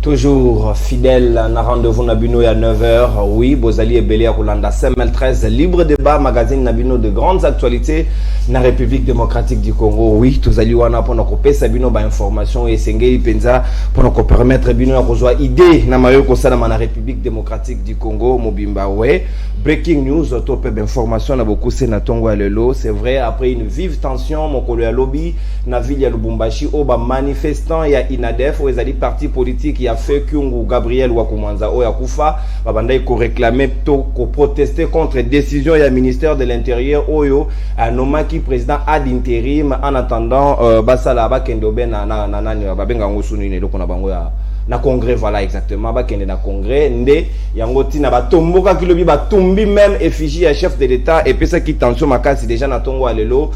Toujours fidèle à rendez-vous Nabino à 9h. Oui, Bozali et Belé à Rolanda, CML13, libre débat, magazine Nabino de grandes actualités na République démocratique du Congo. Oui, tous allez wana pour nous couper Sabino ba information et Sengei Penza pour nous permettre Bino à rejoindre idée na mayo ko sana na République démocratique du Congo Mobimba ouais. Breaking news, top information na beaucoup sénatongo à lelo. C'est vrai, après une vive tension mon collègue à lobby na ville ya Lubumbashi au ba manifestant ya INADEF ou ezali parti politique ya fait Kyungu Gabriel Wakumanza o ya kufa babandai ko réclamer to ko protester contre décision ya ministère de l'intérieur oyo anomaki président ad intérim en attendant basala ba kendobe na nani babenga ngusuni ne lokona bango ya na congrès, voilà exactement bakende na congrès nde yango tina batomboka kilobi batumbi même effigie à chef de l'état et pesa ki tension makasi déjà na tongo alelo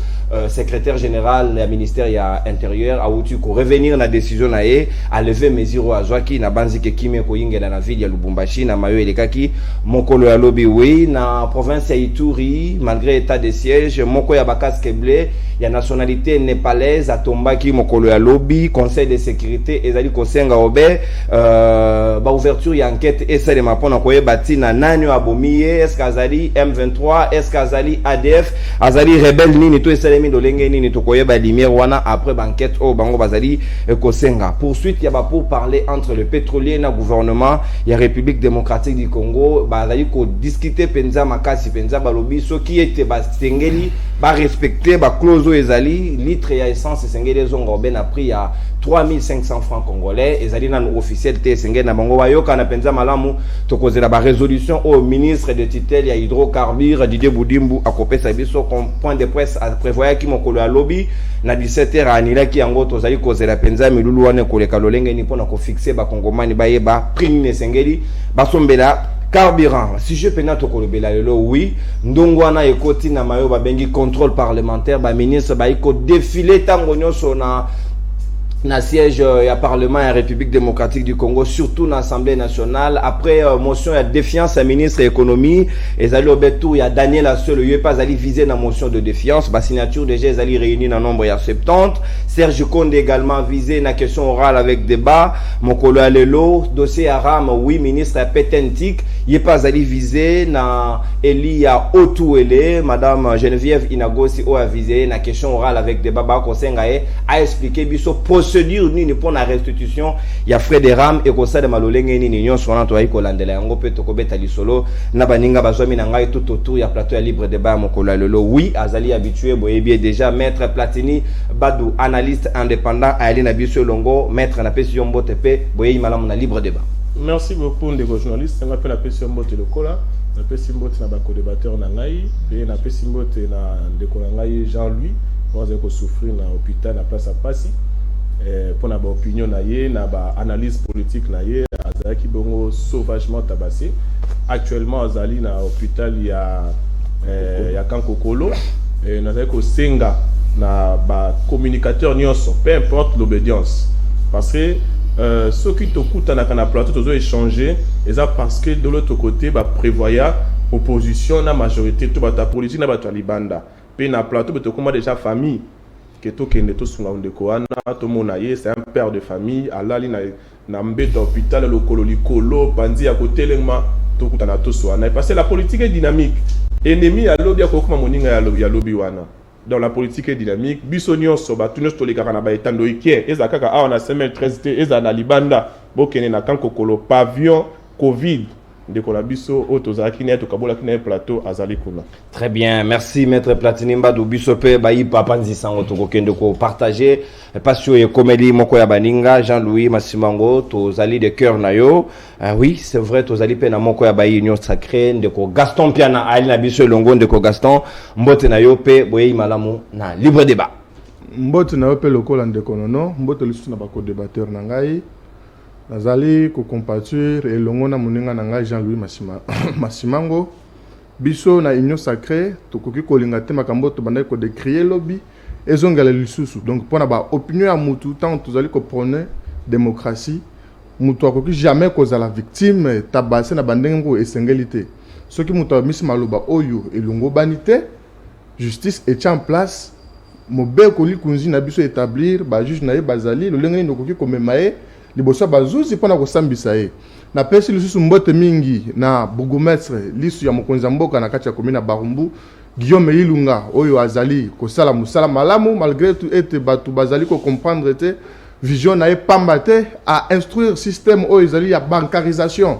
secrétaire général du ministère ya intérieur a outu ko revenir na décision na ye a lever mesure à Joaki na banzi ke kimé ko yingela na ville ya Lubumbashi na mayo elekaki mokolo ya lobi oui na province ya Ituri malgré état de siège moko ya bakaske blé ya nationalité népalaise atombaki mokolo ya lobi conseil de sécurité ezali kosenga obe ba ouverture ya enquête esa de mapona koye batina nani abomiye est-ce qu'azali M23 est-ce qu'azali ADF azali rebelle nini to esa mi dolenge nini to koye ba lumière wana après banquête o bango bazali kosenga poursuite ya ba pour parler entre le pétrolier na gouvernement ya République démocratique du Congo bazali ko discuter penza makasi penza balobi soki ete ba sengeli ba respecter ba clause ezali litre ya essence sengeli zongo ben a prix ya 3500 francs congolais ezali na officiel te sengeli na bango bayoka na penza malamu to kozela ba résolution au ministre de tutelle ya hydrocarbures Didier Boudimbu akopesa biso comme point de presse à prévoir ki mokolo ya lobby na 17h anila ki yango tozali kozela penza milulu wana koleka lolenge ni pona ko fixer ba kongomani bayeba prix ne sengeli basombela carburant. Si je peux n'ato kolobela lelo oui, ndongwana ekoti na mayo ba bengi contrôle parlementaire ba ministre ba iko défiler tango nyoso na siège ya parlement ya République démocratique du Congo surtout na Assemblée nationale après motion ya défiance à ministre économie ezali obetu ya Daniel Assel yo pas ali viser na motion de défiance ba signature déjà ezali réunis na nombre ya 70 Serge Konde également visé na question orale avec débat mokolo alelo dossier Aram oui ministre ya Petentik ye pas ali visé na Elia Otuele madame Geneviève Inagosi o a visé na question orale avec débat ba kosenga a expliqué biso procédure ni pour la restitution il y a frais de ram et ko ça de malolenge ni nyon sona to ay ko landela yango pe to ko beta lisolo na baninga bazomi na ngai tout autour ya plateau ya libre débat mokolo lelo oui azali habitué boye bien déjà maître Platini Badou analyste indépendant ali na biso longo maître na pesi mbote pe boye malamu na libre débat. Merci beaucoup ndeko journaliste nga pe na pesi mbote lokola na pesi mbote na ba co-débatteur na ngai pe na pesi mbote na ndeko na ngai Jean-Louis on va souffrir na hôpital na place à Passy pour na ba opinion na ye na ba analyse politique na ye azaki bongo sauvagement tabassé actuellement azali na hôpital ya Kankokolo et nazali ko senga na ba communicateur nyonso peu importe l'obédience parce que ceux qui tokuta na kana plateau tozo échanger et ça parce que de l'autre côté ba prévoya opposition na majorité to ba ta politique na ba to libanda pe na plateau to koma déjà famille que to kende to sunga ndeko wana to mona ye c'est un père de famille alali na mbeto hôpital lokolo likolo bandi ya kotelema to kutana to swana parce que la politique est dynamique ennemi ya lobby ko kuma moninga ya lobby wana dans la politique est dynamique bisonio soba tunos to lekaka na ba etando ikie ezakaka a na CML13 te ezana libanda bokene na Kankokolo pavillon covid de Kolabiso Otozaki net Kabola kine plateau azali kuna. Très bien, merci maître Platini Mbadou Bisope bayi papanzi sango to kokende ko partager passion et comédie moko ya baninga Jean-Louis Massimango tozali de cœur nayo. Oui, c'est vrai tozali pe na moko ya bayi union sacrée ndeko Gaston Piana ali na biso longo ndeko Gaston mbote nayo pe boye malamu na libre débat. Mbote nayo pe lokola ndeko nono mbote lisusu na ba co-débatteur na ngai nazali ko compatir et longona moninga na ngai Jean-Louis Massimango biso na union sacrée tokoki kolinga te makambo to bandai ko décrier lobby ezongala lisusu donc pona ba opinion ya mutu tant tozali ko prôner démocratie mutu akoki jamais cause la victime tabase na bandengo esengelité soki mutu misi maloba oyo elongo banité justice est en place mobe ko li kunzi na biso établir ba juge na ye bazali lo lengeni ndokoki ko memaye liboso bazuzi mpona kosambisa ye napesi lisusu mbote mingi na bourgmestre lisu ya mokonzi ya mboka na kati ya commune ya Barumbu Guillaume Ilunga oyo azali kosala musala malamu malgré tout ete batu bazali ko comprendre te vision na ye pamba te à instruire système oyo ezali ya bancarisation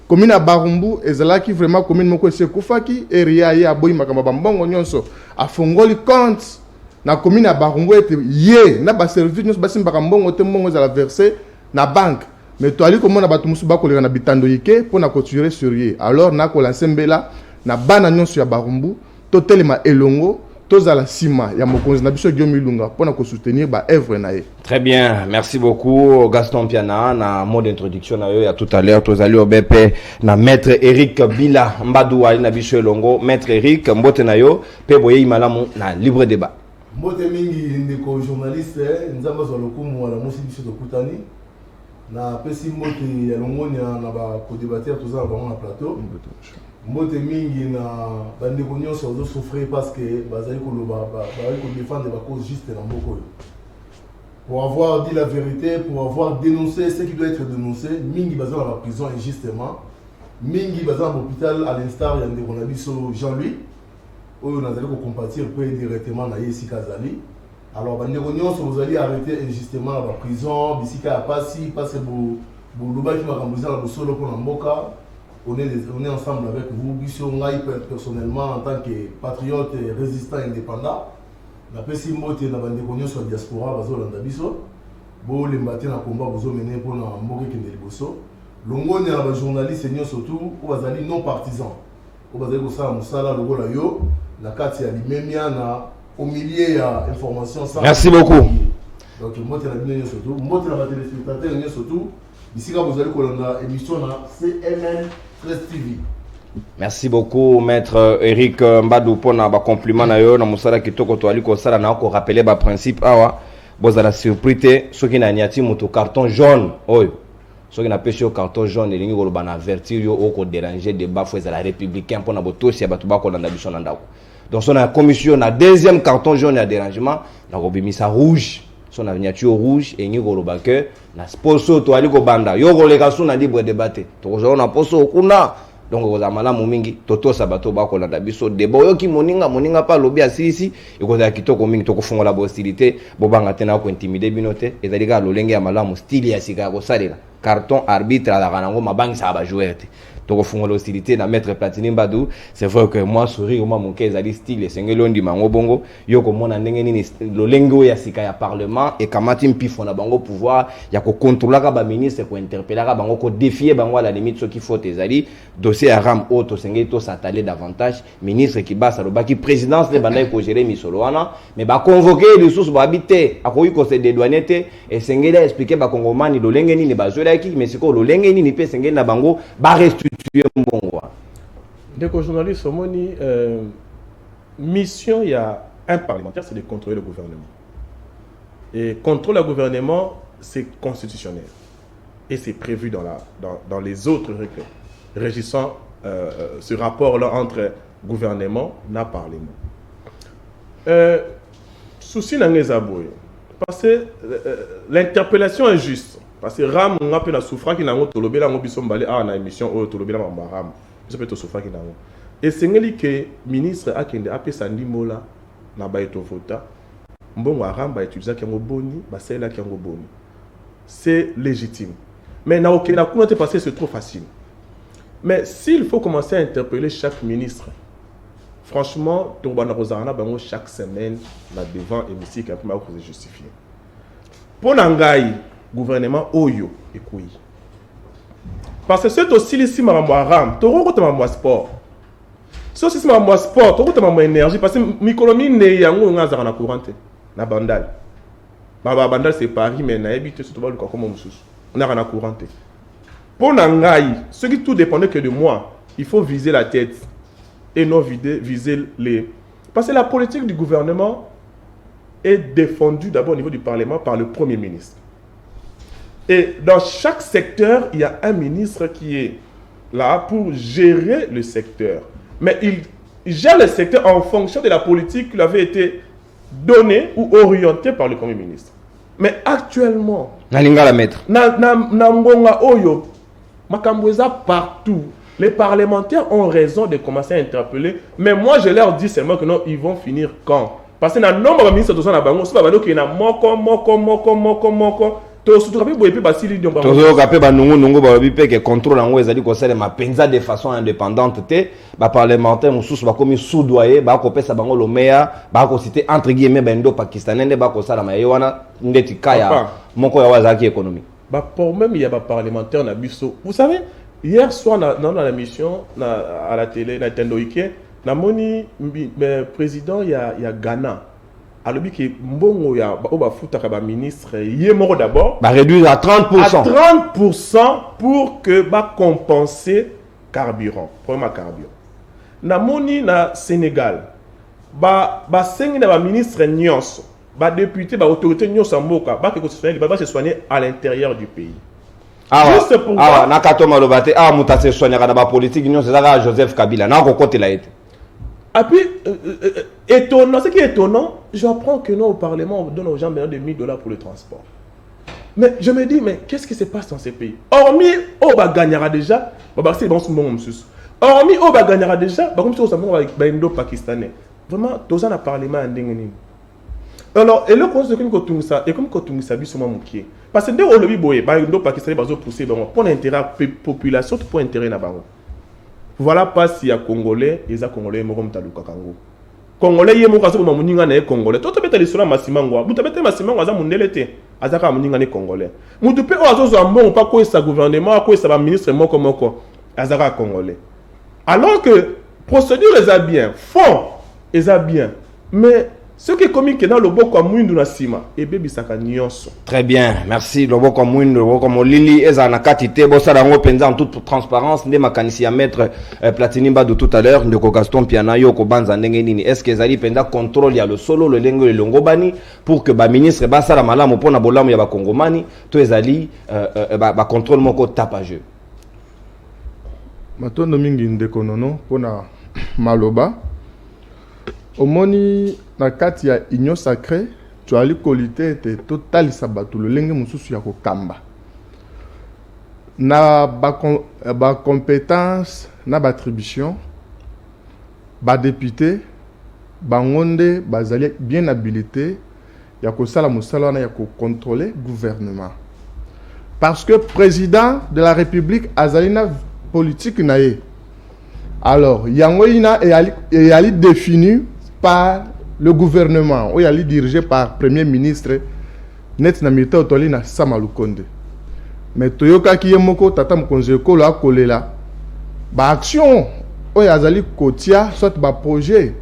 commune ya Barumbu ezalaki vraiment commune moko ese kufaki area ye aboyi makambo bambongo nyonso afongoli compte na commune ya Barumbu ete ye na ba service nyonso basimbaka mbongo te mbongo ezala versé na banque mais toali komona batu musu bakoleka na bitando yike pona continuer sur ye alors na kolancer mbela na bana nyonso ya Barumbu totelema elongo tozala sima ya mokonzi na biso Guillaume Ilunga pona ko soutenir ba œuvre na ye. Très bien, merci beaucoup Gaston Piana na mot d'introduction na yo ya tout à l'heure tozali obepe na maître Eric Bila Mbadou ali na biso elongo maître Eric mbote na yo pe boye imalamu na libre débat. Mbote mingi ndeko journaliste nzamba zo lokumu wala musi biso dokutani na pesi mbote ya longoni na ba ko débatteur tozala bango na plateau. Mbote mingi na bandeko nyonso ozo souffrir parce que bazali koloba bazali ko défendre ba cause juste na mboko. Pour avoir dit la vérité, pour avoir dénoncé ce qui doit être dénoncé, mingi bazali dans la prison injustement, mingi bazali à l'hôpital à l'instar ya ndeko na biso Jean-Louis oyo nazali ko compatir peu directement na Yesi Kazali. Alors bandeko nyonso bozali arrêter injustement à la prison bisika ya pasi parce que bo lobaki makamboza na bosolo pour na mboka. On est ensemble avec vous, personnellement en tant que patriote et résistant indépendant. La pesi mbote na bande konyo sur diaspora bazo landa biso. Bo le matin na combat bozo mener pour na mboke kende liboso. Longoni na ba journaliste nyo surtout ou bazali non partisan. O bazali ko sa musala logo la yo la kati ya limemia na au milieu ya information sans. Merci beaucoup. Donc mbote na bino surtout, mbote na ba téléspectateurs nyo surtout. Ici quand vous allez kolanda émission na CMN TV. Merci beaucoup maître Eric Mbadou pona ba compliment na yo na musala kitoko to ali ko sala na ko rappeler ba principe awa bozala surprise soki na niati moto carton jaune oyo soki na pêche au carton jaune elingi ko bana avertir yo o ko déranger débat fo ezala républicain pona botosi ya batu ba ko landa biso na ndako donc son na commission na deuxième carton jaune ya dérangement na ko bimisa rouge son signature rouge et ngi ko loba que na sposo to ali ko banda yo ko leka suna libre débat to ko na poso kuna donc vous avez malamu mingi toto sabato ba ko landa biso débat yo ki moninga pa lobi asisi iko za kitoko mingi to ko fungola ba hostilité bo banga tena ko intimider binote ezalika lolenge ya malamu style ya sika ko salela carton arbitre la kanango mabangi sa ba jouer te to ko fungola hostilité na maître Platini Mbadou c'est vrai que moi sourire moi mon keza ali style sengelo ndi mango bongo yo ko mona ndenge nini lolenge ya sika ya parlement et kamati mpifo na bango pouvoir ya ko contrôler ka ba ministre ko interpeller ka bango ko défier bango à la limite ce qui faut ezali dossier à ram auto sengeli to s'atteler davantage ministre qui basa lobaki présidence de bandai ko gérer misoloana mais ba convoquer les sources ba habiter akoyi ko se dédouaner te et sengeli expliquer ba kongomani lolenge nini ba zoelaki mais siko lolenge nini pe sengeli na bango ba restituer mbongo. Dès journaliste Omoni mission il y a un parlementaire c'est de contrôler le gouvernement. Et contrôler le gouvernement c'est constitutionnel. Et c'est prévu dans les autres règles régissant ce rapport-là entre gouvernement et parlement. Souci n'a parce que l'interpellation est juste. Parce que Ram, on a pu la souffrir qui n'a pas tolobé la mobilisation balé à la émission ou tolobé la Ram. Je peux te souffrir qui n'a pas. Et c'est que ministre a kende appelé Sandy Mola na ba eto vota. Mbongo Ram ba utiliser qui ngo boni, ba celle qui ngo boni. C'est légitime. Mais na aucun na comment te passer c'est trop facile. Mais s'il faut commencer à interpeller chaque ministre, franchement, chaque semaine, là devant l'hémicycle, un peu mal justifié. Pour l'angaï, gouvernement Oyo et Koui. Parce que c'est aussi ici, ma ram, tu as un sport. C'est aussi ma sport, tu as une énergie. Parce que l'économie n'est pas en courant. Na bandal. Ma bandal c'est Paris, mais na habité surtout le comme on a en courant. Pour l'angaï, ce qui tout dépendait que de moi, il faut viser la tête et non viser les... Parce que la politique du gouvernement est défendue d'abord au niveau du Parlement par le Premier ministre. Et dans chaque secteur, il y a un ministre qui est là pour gérer le secteur. Mais il gère le secteur en fonction de la politique qui lui avait été donnée ou orientée par le Premier ministre. Mais actuellement, Nalinga la maître. na ngonga oyo, makambo eza partout. Les parlementaires ont raison de commencer à interpeller, mais moi je leur dis seulement que non, ils vont finir quand? Parce que na nombre de ministres de na bango, c'est pas bango qui na moko. To surtout quand vous basili diomba. Toujours capé ba nungu ba bipe que contrôle en ezali ko sala ma penza de façon indépendante te ba parlementaire mususu ba komi soudoyer ba ko pesa bango lo meya ba ko citer entre guillemets bendo pakistanais nde ba ko sala ma yewana ndeti kaya moko ya wazaki économie. Bah pour même il y a ba parlementaire na biso. Vous savez, hier soir dans la mission à la télé na Tendoike, na moni président il y a Ghana. Alors que mbongo ya ba futaka ba ministre yé moko d'abord Ba réduire à 30%. À 30% pour que ba compenser carburant, problème à carburant. Na moni na Sénégal ba sengi na ba ministre nyonso, ba député, ba autorité nyonso mboka, ba se soigner à l'intérieur du pays. Juste pour na kato malobate muta se soigner na ba politique nyonso za Joseph Kabila na ko côté la été. Et puis, étonnant, ce qui est étonnant, j'apprends que nous, au Parlement, on donne aux gens $1 000 pour le transport. Mais je me dis, mais qu'est-ce qui se passe dans ces pays? Hormis, on gagnera déjà, hormis, on gagnera déjà, comme si on avec un pakistanais. Vraiment, tous les Parlement en alors, et le conseil que nous ça, et comme nous savons sur mon pied. Parce que dès qu'on le vit, les Pakistanais vont pousser pour l'intérêt de la population, pour l'intérêt de la banque. Voilà pas si y a Congolais, ils a Congolais morom taluka kango. Congolais yé moka so moninga na Congolais. Toto beta lisula masimangwa. Buta beta masimangwa za mundelete. Azaka moninga ne Congolais. Mutu pe ozo zo mbon pa ko sa gouvernement, ko sa ministre moko azaka Congolais. Alors que procédure est bien, fond est bien. Mais ce qui est comique dans le boko mwindu na sima et bebi saka nyonso. Très bien, merci. Le boko mwindu, le boko molili eza na katite bossa dango penza en toute transparence ndé makanisi ya maître Platini Mbadu tout à l'heure ndeko Gaston Piana yo ko banza ndenge nini. Est-ce que ezali penza contrôle ya le solo le lengo le longobani pour que ba ministre ba sala malamu pona bolamu ya ba kongomani to ezali ba contrôle moko tapage. Matondo mingi ndeko nono pona maloba. Omoni na kati ya union sacrée tu as qualité te total sabatu le lenge mususu ya kokamba na ba compétence na ba attribution ba député bangonde bazali bien habilité ya kosala musala na ya ko contrôler gouvernement parce que président de la République azalina politique na ye alors yango ina et ali défini par le gouvernement, où il est dirigé par Premier ministre, net na militaire Otolina Samalukonde. Mais Toyoka Kiyemoko, Tata Mkonzeko, la Kolela, ba action, où il y a Kotia, soit ba projet,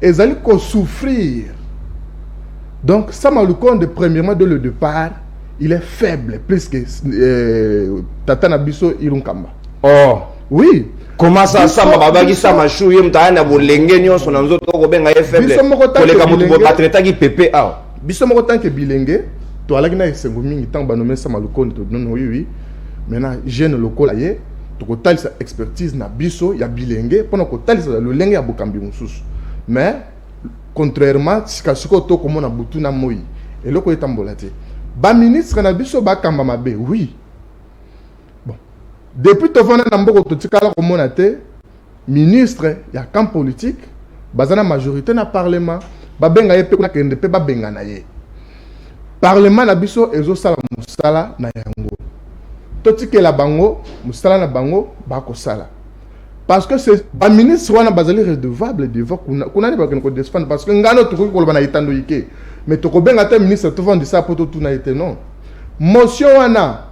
et ils allaient souffrir. Donc, Samalukonde, premièrement, dès le départ, il est faible, plus que Tata Nabiso Irunkamba. Oh, oui. Comment ça samba babaki sama chou yem ta na bolenge nyonso na nzoto ko benga ye faible koleka mutu bo batreta ki pepe a biso moko tant que bilenge to alaki na esengo mingi tant banome sama lukonde to non oui maintenant jeune lokola ye to ko talisa expertise na biso ya bilenge pona ko talisa le lenge ya bokambi mususu mais contrairement sikasiko to ko mona butu na moyi eloko etambola te ba ministre na biso ba kamba mabe oui. Depuis que tu as ministre, il y a camp politique, la majorité dans le Parlement, Parlement na biso ezo sala musala na yango. Totike la bango, musala na bango bako sala. Parce que c'est un ministre wana bazali redevable devant kuna ba ko défendre parce que ngano to ko ba na itando yike. Mais to ko benga ta ministre to vendre ça poto tout na été non. Motion wana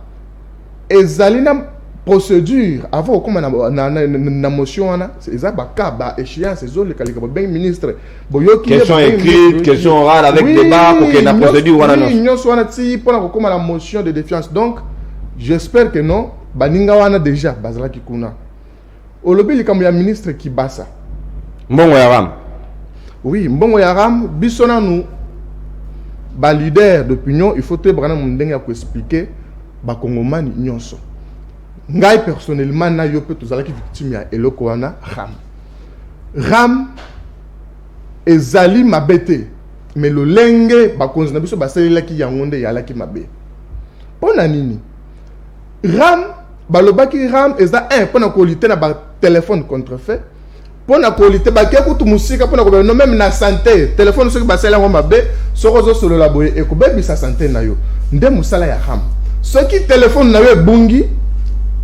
ezalina procédure avant comme na motion wana c'est ça ba ka ba échéance les autres les ben ministre boyoki question écrite question orale avec débat pour que la procédure wana non union soit ti pour comme la motion de défiance donc j'espère que non baninga wana déjà bazala ki kuna olobi comme ya ministre qui basa mbongo ya ram oui mbongo ya ram bisona nous ba leader d'opinion il faut te brana mundenga ko expliquer ba kongomani nyonso. Ngai personnellement na yo pe tozalaki victime ya eloko wana ram ezali mabete mais le lenge bakonzi na biso basalelaki yango nde yalaki mabe pona nini RAM balobaki RAM eza un pona kolite na ba téléphone contrefait pona kolite bakia kutu musika pona ko no même na santé téléphone soki basala yango mabe soko zo solo la boye ekobebisa santé na yo nde musala ya RAM soki téléphone na yo bungi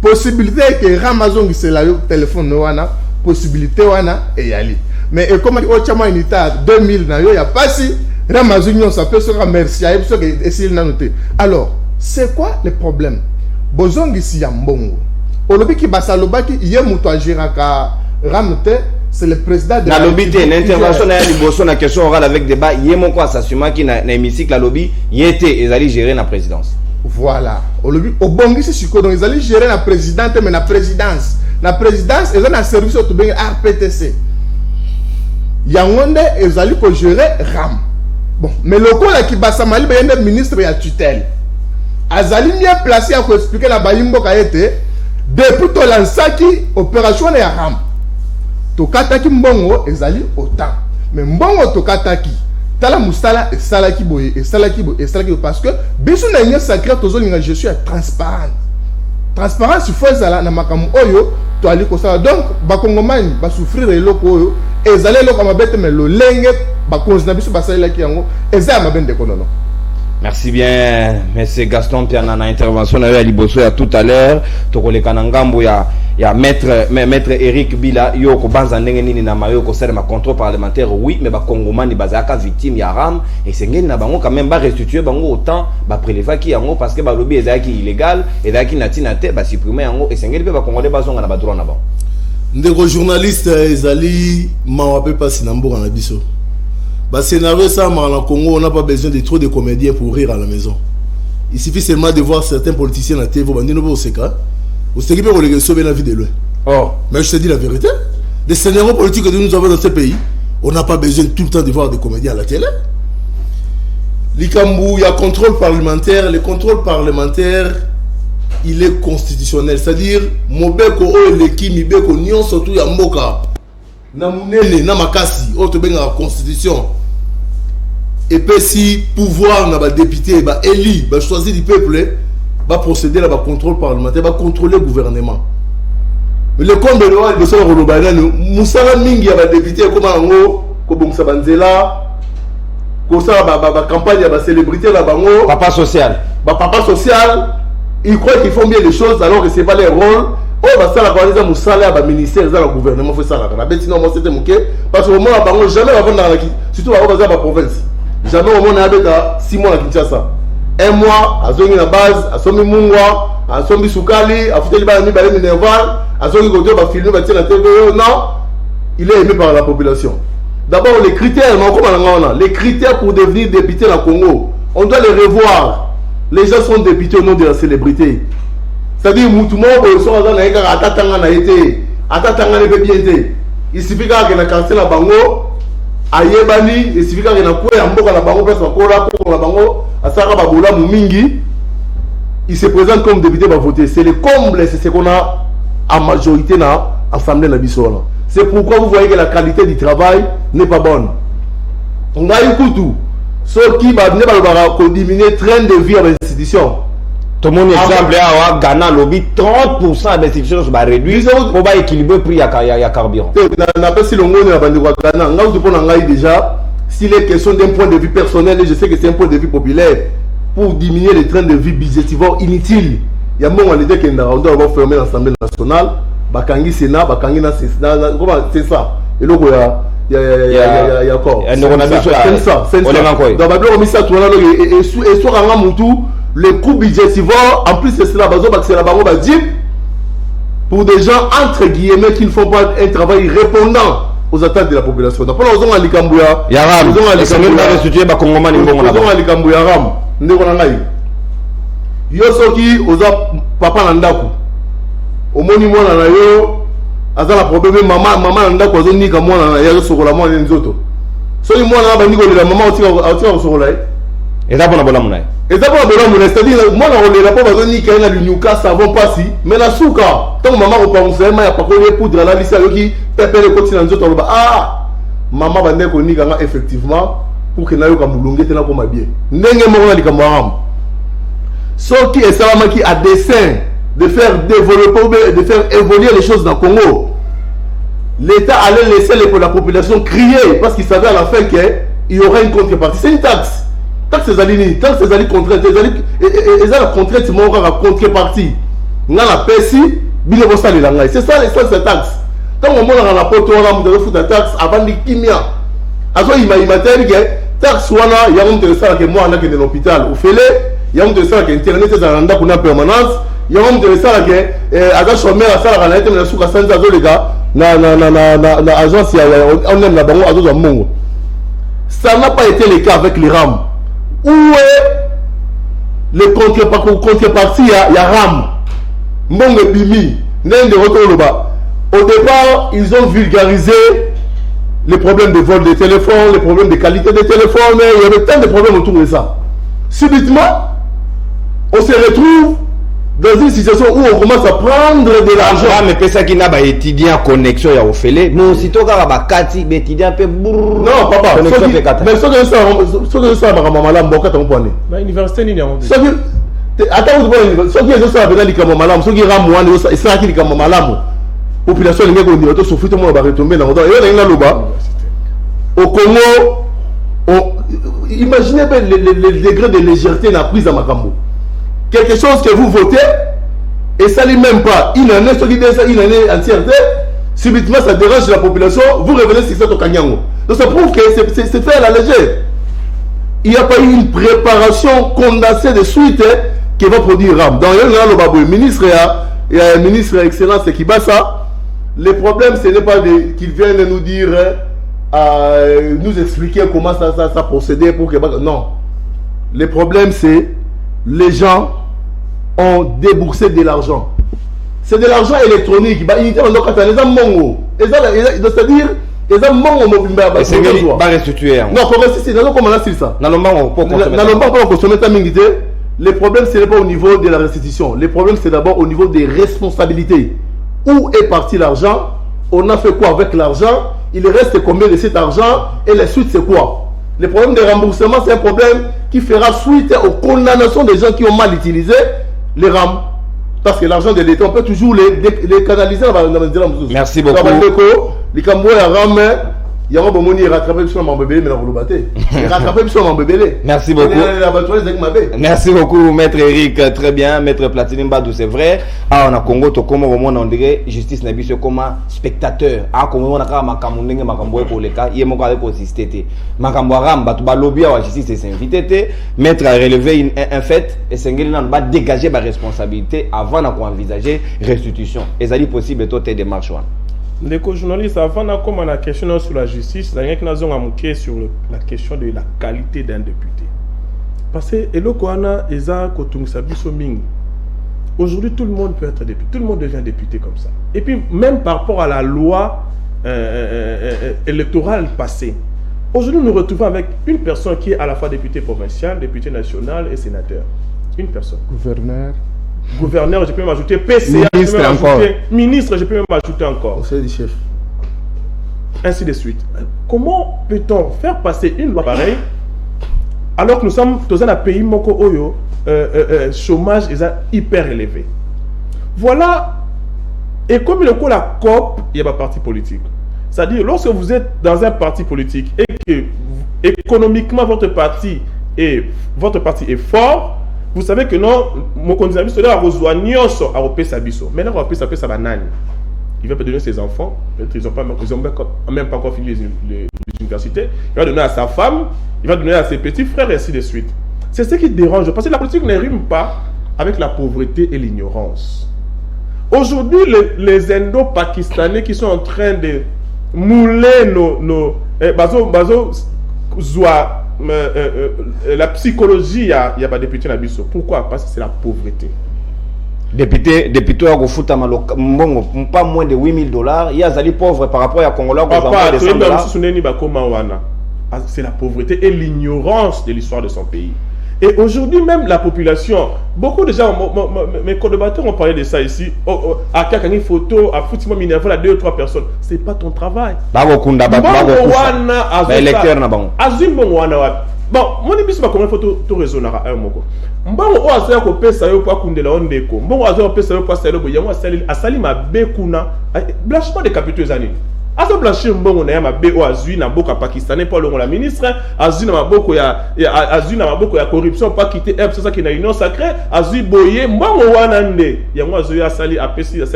possibilité que RAM azongisela yo téléphone no wana possibilité wana eyali mais comme o chama unité 2000 na yo ya pasi Ramazunion ça peut se remercier parce que essayer na noter alors c'est quoi le problème bozongi si ya mbongo olobi ki basalobaki ye muto agiraka ramte c'est le président de la lobby une intervention na liboso na question orale avec débat ye moko asasuma ki na hémicycle la lobby yete ezali gérer na présidence voilà olobi obongi si siko donc ezali gérer na présidente mais na présidence ezali na service to benga RPTC yangonde ezali ko gérer RAM bon mais le ko la ki basamali be ministre ya tutelle azali bien placé à expliquer la bayimbo ka été depuis to lansaki opération ya RAM to kataki mbongo ezali autant mais mbongo to kataki tala musala esalaki boye parce que biso na nye sacré tozo linga je suis transparence faut ezala na makamu oyo to ali ko sala donc ba kongomani ba souffrir eloko oyo ezali eloko mabete mais lo lenge ba konzina biso basala ki yango ezali mabende konono. Merci bien, monsieur Gaston Piana, na intervention à Liboso ya tout à l'heure. Tokoleka na ngambo ya maître Eric Bila yo ko banza ndenge nini na mayo ko sala ma contrôle parlementaire oui mais ba kongomani bazaka victime ya RAM et sengeni na bango quand même ba restituer bango autant ba prélever ki yango parce que ba lobby ezaki illégal ezaki natina te ba supprimer yango et sengeni pe ba congolais bazonga na ba droit na ba. Ndeko journaliste ezali mawape pasi na mboka na biso. Bah, scénario ça, en Congo, on n'a pas besoin de trop de comédiens pour rire à la maison. Il suffit seulement de voir certains politiciens à la télé, vous bandez au CK. Vous savez que vous les sauver la vie de loin. Oh. Mais je te dis la vérité. Les scénarios politiques que nous avons dans ce pays, on n'a pas besoin tout le temps de voir des comédiens à la télé. L'Ikambou, il y a contrôle parlementaire. Le contrôle parlementaire, il est constitutionnel. C'est-à-dire, Mobeko, Oleki, Mibeko, Nyon, surtout, il y a Moka. Namunene na makasi auto benga la constitution et puis si pouvoir na ba député ba élu ba choisi du peuple va procéder à ba contrôle parlementaire ba contrôler le gouvernement mais le combe de loi de so rolobana musala mingi ya ba député comme ngo ko bongsa banzela ko sa ba campagne ya ba célébrité la bango papa social ils croient qu'ils font bien les choses alors que c'est pas leur rôle. Oh, bah ça la coalition Moussala, bah ministère, ça le gouvernement fait ça là. La bête sinon moi c'était mon quai parce que au moins bah jamais avant dans la surtout avant dans la province. Jamais au moins avec 6 mois à Kinshasa. Un mois à zone la base, à Somi Mungwa, à Somi Soukali, à Fouteli Bani Balé Minerval, à Somi Godio bah filmer bah tirer la TV. Non, il est aimé par la population. D'abord les critères, les critères pour devenir député dans le Congo, on doit les revoir. Les gens sont députés au nom de la célébrité. C'est-à-dire Moutouma, il suffit qu'il a cassé la bango, Ayebani, il suffit qu'il a coué un peu à la bango, parce qu'on a la bango, à Sarah Baboula Moumingi, il se présente comme député pour voter. C'est le comble, c'est ce qu'on a en majorité dans l'Assemblée nationale. C'est pourquoi vous voyez que la qualité du travail n'est pas bonne. On a eu tout. Ceux qui vont diminuer le train de vie à l'institution. Tout le monde exemple à Ghana lobby 30% d'institutions sont réduits pour pas équilibrer le prix à carburant. n'a pas si longuement à Ghana. Déjà, s'il est question d'un point de vue personnel, et je sais que c'est un point de vue populaire, pour diminuer les trains de vie budgétivores inutiles, il y a un moment où on doit fermer l'Assemblée nationale, Bakangi Sénat, Bakangi c'est ça. Et là, il y a encore. C'est ça. Dans la commission, et soit en Moutou, le coût budgétivore, en plus c'est cela, pour des gens entre guillemets qui ne font pas un travail répondant aux attentes de la population. Donc, nous avons un Likambouya. Yaram, nous avons un Likambouya. Yosoki, oza papa nandaku. Omoni mwana na yo, azala problème maman nandaku azoni ka mwana na yo sokola mwana nzoto. So mwana na bandiko le maman otika sokola. Et ça pour la bonne monnaie. Et ça pour la bonne monnaie, c'est-à-dire moi on les pas bazoni ka na lunyuka savon pasi, mais la souka. Tant maman au pensait ma ya pas ko poudre la lisa yo ki pepe le continent nzoto ba ah maman bandeko ni ka effectivement pour que nayoka mulunge tena koma bien ndenge moko na likambo haram soki esalamaki à dessein de faire développer ou de faire évoluer les choses dans le Congo, l'État allait laisser la population crier parce qu'il savait à la fin qu'il y aurait une contrepartie. C'est une taxe. Taxe c'est une contrainte. Et ça la contrainte c'est mon la contrepartie. On a la PSI, c'est ça cette taxe. Tant on a la porte on a de foutre la taxe avant de kimia. Alors il m'a dit que taxe wana il y a un de ça que moi on a que de l'hôpital. Au fait il y a un de ça que internet c'est un endroit qu'on a permanence. Il y a un de ça que aga chômeur à ça la réalité mais sous la scène ça les gars na agence on aime la bango à d'autres mongo. Ça n'a pas été le cas avec les RAM. Où est le contrepartie il y a RAM. Mongo bimi n'en de retour là-bas. Au départ, ils ont vulgarisé les problèmes de vol de téléphone, les problèmes de qualité de téléphone, il y avait tant de problèmes autour de ça. Subitement, on se retrouve dans une situation où on commence à prendre de l'argent. Mais peut ça qui n'a pas étudié en connexion il y a au fêlé. Mais aussitôt qu'il y a bakati, mais étudier un peu. Non papa. Mais ce que ça va maman bon quand on prend. Na université ni nyango. Ce que attends vous bon ce qui est ça avec les maman ce qui ram moi et ça qui les maman population les mecs on dit auto souffrir tout le monde va retomber dans au Congo imaginez le degré de légèreté la prise à Makambo. Quelque chose que vous votez et ça n'est même pas une année, ce qui dit ça une année entièreté, subitement ça dérange la population, vous revenez sur ça au Kanyango. Donc ça prouve que c'est fait à la légère. Il n'y a pas eu une préparation condensée de suite qui va produire RAM. Dans le ministre et un ministre excellence qui bat ça, le problème ce n'est pas qu'ils viennent nous dire, nous expliquer comment ça procédait pour que... Non. Le problème c'est les gens ont déboursé de l'argent. C'est de l'argent électronique. C'est-à-dire, ils ont mongo pas restitué. Non, c'est comment on a ça. Le problème, ce n'est pas au niveau de la restitution. Le problème, c'est d'abord au niveau des responsabilités. Où est parti l'argent? On a fait quoi avec l'argent? Il reste combien de cet argent? Et la suite, c'est quoi? Le problème de remboursement, c'est un problème qui fera suite aux condamnations des gens qui ont mal utilisé les RAM. Parce que l'argent de l'État, on peut toujours les canaliser. Merci beaucoup. Les Cambouais à RAM, il y a un bon moment, il rattrape sur mon bébé, mais on va le il rattrape sur mon bébé. Merci beaucoup. Merci beaucoup, Maître Eric. Très bien, Maître Platini Badou, c'est vrai. Ah, on a Congo, comment on dirait justice n'a vu comme spectateur. Ah, comment on a quand Makamundenge, Makamboé pour les cas, il y a mon cas pour assister. Makamboaram, Batouba lobby à la justice est invité. Maître a relevé un fait et c'est n'a pas dégagé ma responsabilité avant d'envisager restitution. Et ça dit possible, toi, tes démarches. Les journalistes, avant de commencer la question sur la justice, il y a une sur la question de la qualité d'un député. Parce que aujourd'hui, tout le monde peut être député, tout le monde devient député comme ça. Et puis, même par rapport à la loi électorale passée, aujourd'hui, nous nous retrouvons avec une personne qui est à la fois député provincial, député national et sénateur. Une personne. Gouverneur, je peux même ajouter PCA, ministre, ministre, je peux même ajouter encore. Conseil du chef. Ainsi de suite. Comment peut-on faire passer une loi pareille alors que nous sommes dans un pays moko oyo chômage est hyper élevé. Voilà. Et comme le coup la COP, il y a un parti politique. C'est-à-dire lorsque vous êtes dans un parti politique et que économiquement votre parti est fort. Vous savez que non, mon candidat a rejoint Nyonso à Opé Sabiso. Maintenant, on va appeler ça banane. Il va donner ses enfants. Peut-être ils n'ont même pas encore fini les universités. Il va donner à sa femme. Il va donner à ses petits frères et ainsi de suite. C'est ce qui dérange. Parce que la politique ne rime pas avec la pauvreté et l'ignorance. Aujourd'hui, les Indo-Pakistanais qui sont en train de mouler la psychologie, il y a pas député na biso. Pourquoi? Parce que c'est la pauvreté. Député à Gofuta pas moins de $8,000. Il y a des pauvres par rapport à Congolais. C'est la pauvreté et l'ignorance de l'histoire de son pays. Et aujourd'hui même la population, beaucoup de gens, mes co-débatteurs ont parlé de ça ici, à quelqu'un une photo, à foutre Minerval à 2 ou 3 personnes, c'est pas ton travail. Bon, mon émission va comment photo tout raisonner à un mot. Mbongo o azoya ko pesa yo pa kundela ondeko. Mbongo azoya pesa yo pa salo bo yango asali mabe kuna. Blanchiment de capitaux ezani. Azo blanchir mbongo na ya mabe o azui na boka pakistanais pa longo la ministre, azui na maboko ya corruption pa quitter ça qui na union sacrée, azui boye mbongo wana nde. Yango azoya asali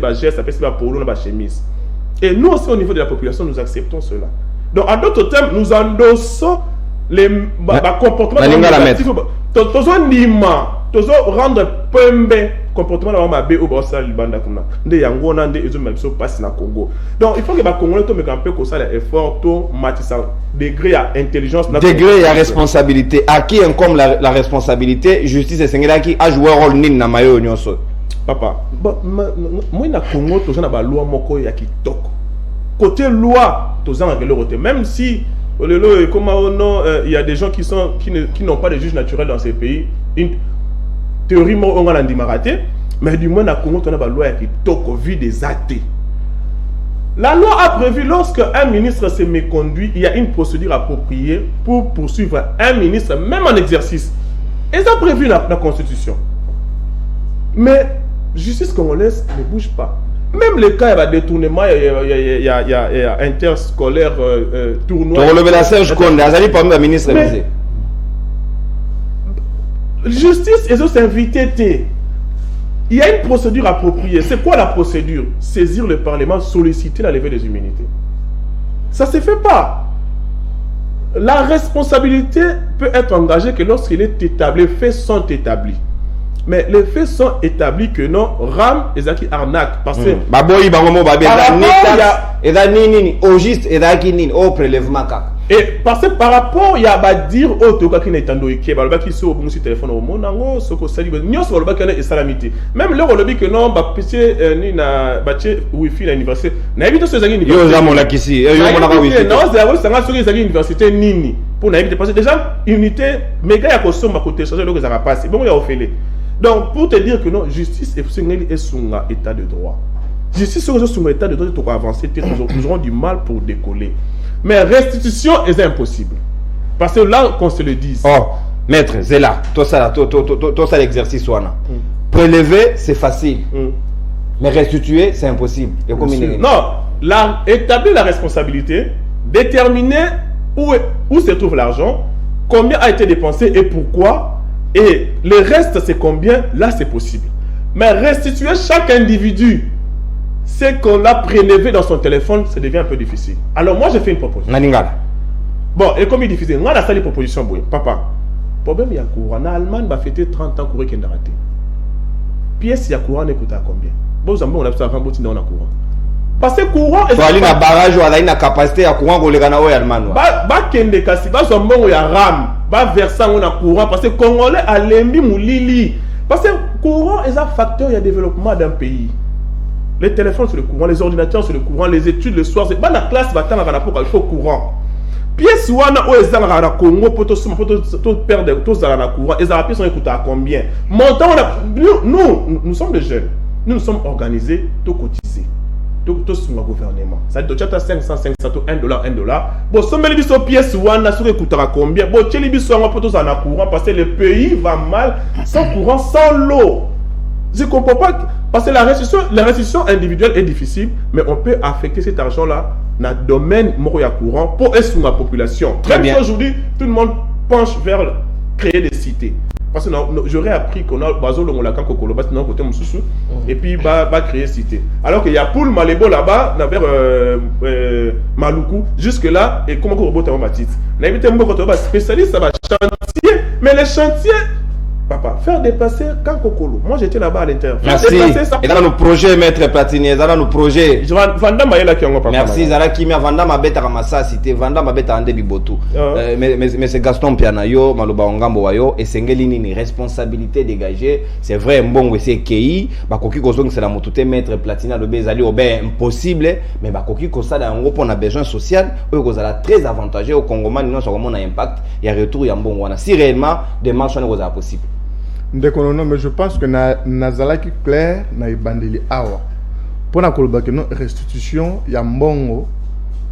ba geste, apesi ba polo na ba chemise. Et nous aussi au niveau de la population nous acceptons cela. Donc en d'autres termes, nous endossons les comportements négatifs. Tozo rendre pembe comportement la mabe au bossa libanda kuna nde yango na nde ezo mabiso passe na Congo. Donc il faut que ba congolais to me camper ko ça l'effort to matisa degré à intelligence degré à responsabilité à qui incombe la responsabilité justice esengela qui a joué rôle nini na mayo nyonso papa moi na Congo tozo na ba loi moko ya kitoko côté loi tozo na kelo côté même si il y a des gens qui n'ont pas de juge naturel dans ces pays. Une théorie, on a raté, mais du moins, on a la loi qui toque vie des athées. La loi a prévu, lorsque un ministre se méconduit, il y a une procédure appropriée pour poursuivre un ministre, même en exercice. Et ça a prévu la Constitution. Mais justice congolaise ne bouge pas. Même les cas, il y a détournement, il y a interscolaire, tournoi. Tu releves la Serge Konde, Azali parmi la ministre. Justice, ils ont invité. Il y a une procédure appropriée. C'est quoi la procédure? Saisir le Parlement, solliciter la levée des immunités. Ça ne se fait pas. La responsabilité peut être engagée que lorsqu'il est établi, les faits sont établis. Mais les faits sont établis que non, RAM et Zaki arnaque. Parce que. Et parce que par rapport, il y a dire oh tu qui n'est pas qui va qui sur mon téléphone au monde nango ce que ça dit nous sur le bac et salamité même le lobby que non ba pitié ni na baché wifi na université na éviter ce zaki yo za mon lakisi yo mon na wifi non zéro ça nga sur les université nini pour na éviter parce que déjà unité méga ya kosomba ko télécharger le que ça va passer bon ya ofélé. Donc pour te dire que non justice est sur un état de droit. Justice sur un état de droit pour avancer nous aurons du mal pour décoller. Mais restitution est impossible. Parce que là, qu'on se le dise. Oh, maître, c'est là. Tout ça, l'exercice. Prélever, c'est facile. Mais restituer, c'est impossible. Et non, établir la responsabilité, déterminer où se trouve l'argent, combien a été dépensé et pourquoi, et le reste, c'est combien, là, c'est possible. Mais restituer chaque individu, c'est qu'on l'a prélevé dans son téléphone, ça devient un peu difficile. Alors moi, j'ai fait une proposition. Bon, et comme il est difficile, moi, j'ai fait une proposition. Papa, problème, il y a courant. En Allemagne, il va fêter 30 ans courant qu'il a raté. Pièce, il y a courant, on écoute à combien? Bon, on a besoin de faire un courant. Parce que courant... Tu as une barrage ou une capacité à courant pour les Ghana ou les Allemands. Kende kasi, il y a RAM, versant on a courant, parce que Congolais a l'embi moulili. Parce que courant est un facteur de développement d'un pays. Les téléphones sur le courant, les ordinateurs sur le courant, les études le soir, c'est pas la classe va t'en avoir pour il faut courant. Pièce wana o ezanga na Congo pour tout perdre tous dans la courant, et ça pièce on écoute à combien? Montant nous sommes des jeunes. Nous sommes organisés, tout cotisés. Tout sur le gouvernement. Ça dit tu as 500 $1. Bon somme les biso pièce wana sur écoute à combien? Bon tu les biso on pour tous dans la courant parce que le pays va mal sans courant, sans l'eau. Je ne comprends pas, parce que la restitution individuelle est difficile, mais on peut affecter cet argent-là dans le domaine courant pour aider la population. Très bien. Aujourd'hui, tout le monde penche vers créer des cités. Parce que j'aurais appris qu'on a Bazo le Molakan Kokoloba, sinon côté Moussoussou, et puis va créer cité. Alors qu'il y a Poul Malébo là-bas, vers Maluku, jusque-là, et comment on robot à ma titre. N'invitez pas quand on va spécialiste, ça va chantier, mais les chantiers. Papa, faire dépasser quand Kokolo. Moi, j'étais là-bas à l'intérieur. Merci. Et dans nos projets, maître Platini, dans nos projets. Vanda Maïla qui a merci, Zara Kimia, Vanda Mabeta Ramassa, cité, Vanda Mabeta Ande Bibotu. Mais c'est Gaston Pianayo, Maloba Ongambo Wayo, et Sengelini, une responsabilité dégagée. C'est vrai, bon, c'est KI, Bakoki Kosong, c'est la motoute, maître Platini, le Bézali, impossible, mais Bakoki Kosa, en gros, on a besoin social, eux, très avantageux au Congoman, nous, sur un impact, il y a retour, il y a un bon, si réellement, des marches, on est possible. Non, mais je pense que nazalaki clair na ibandeli awa pour na koloba que non restitution ya mbongo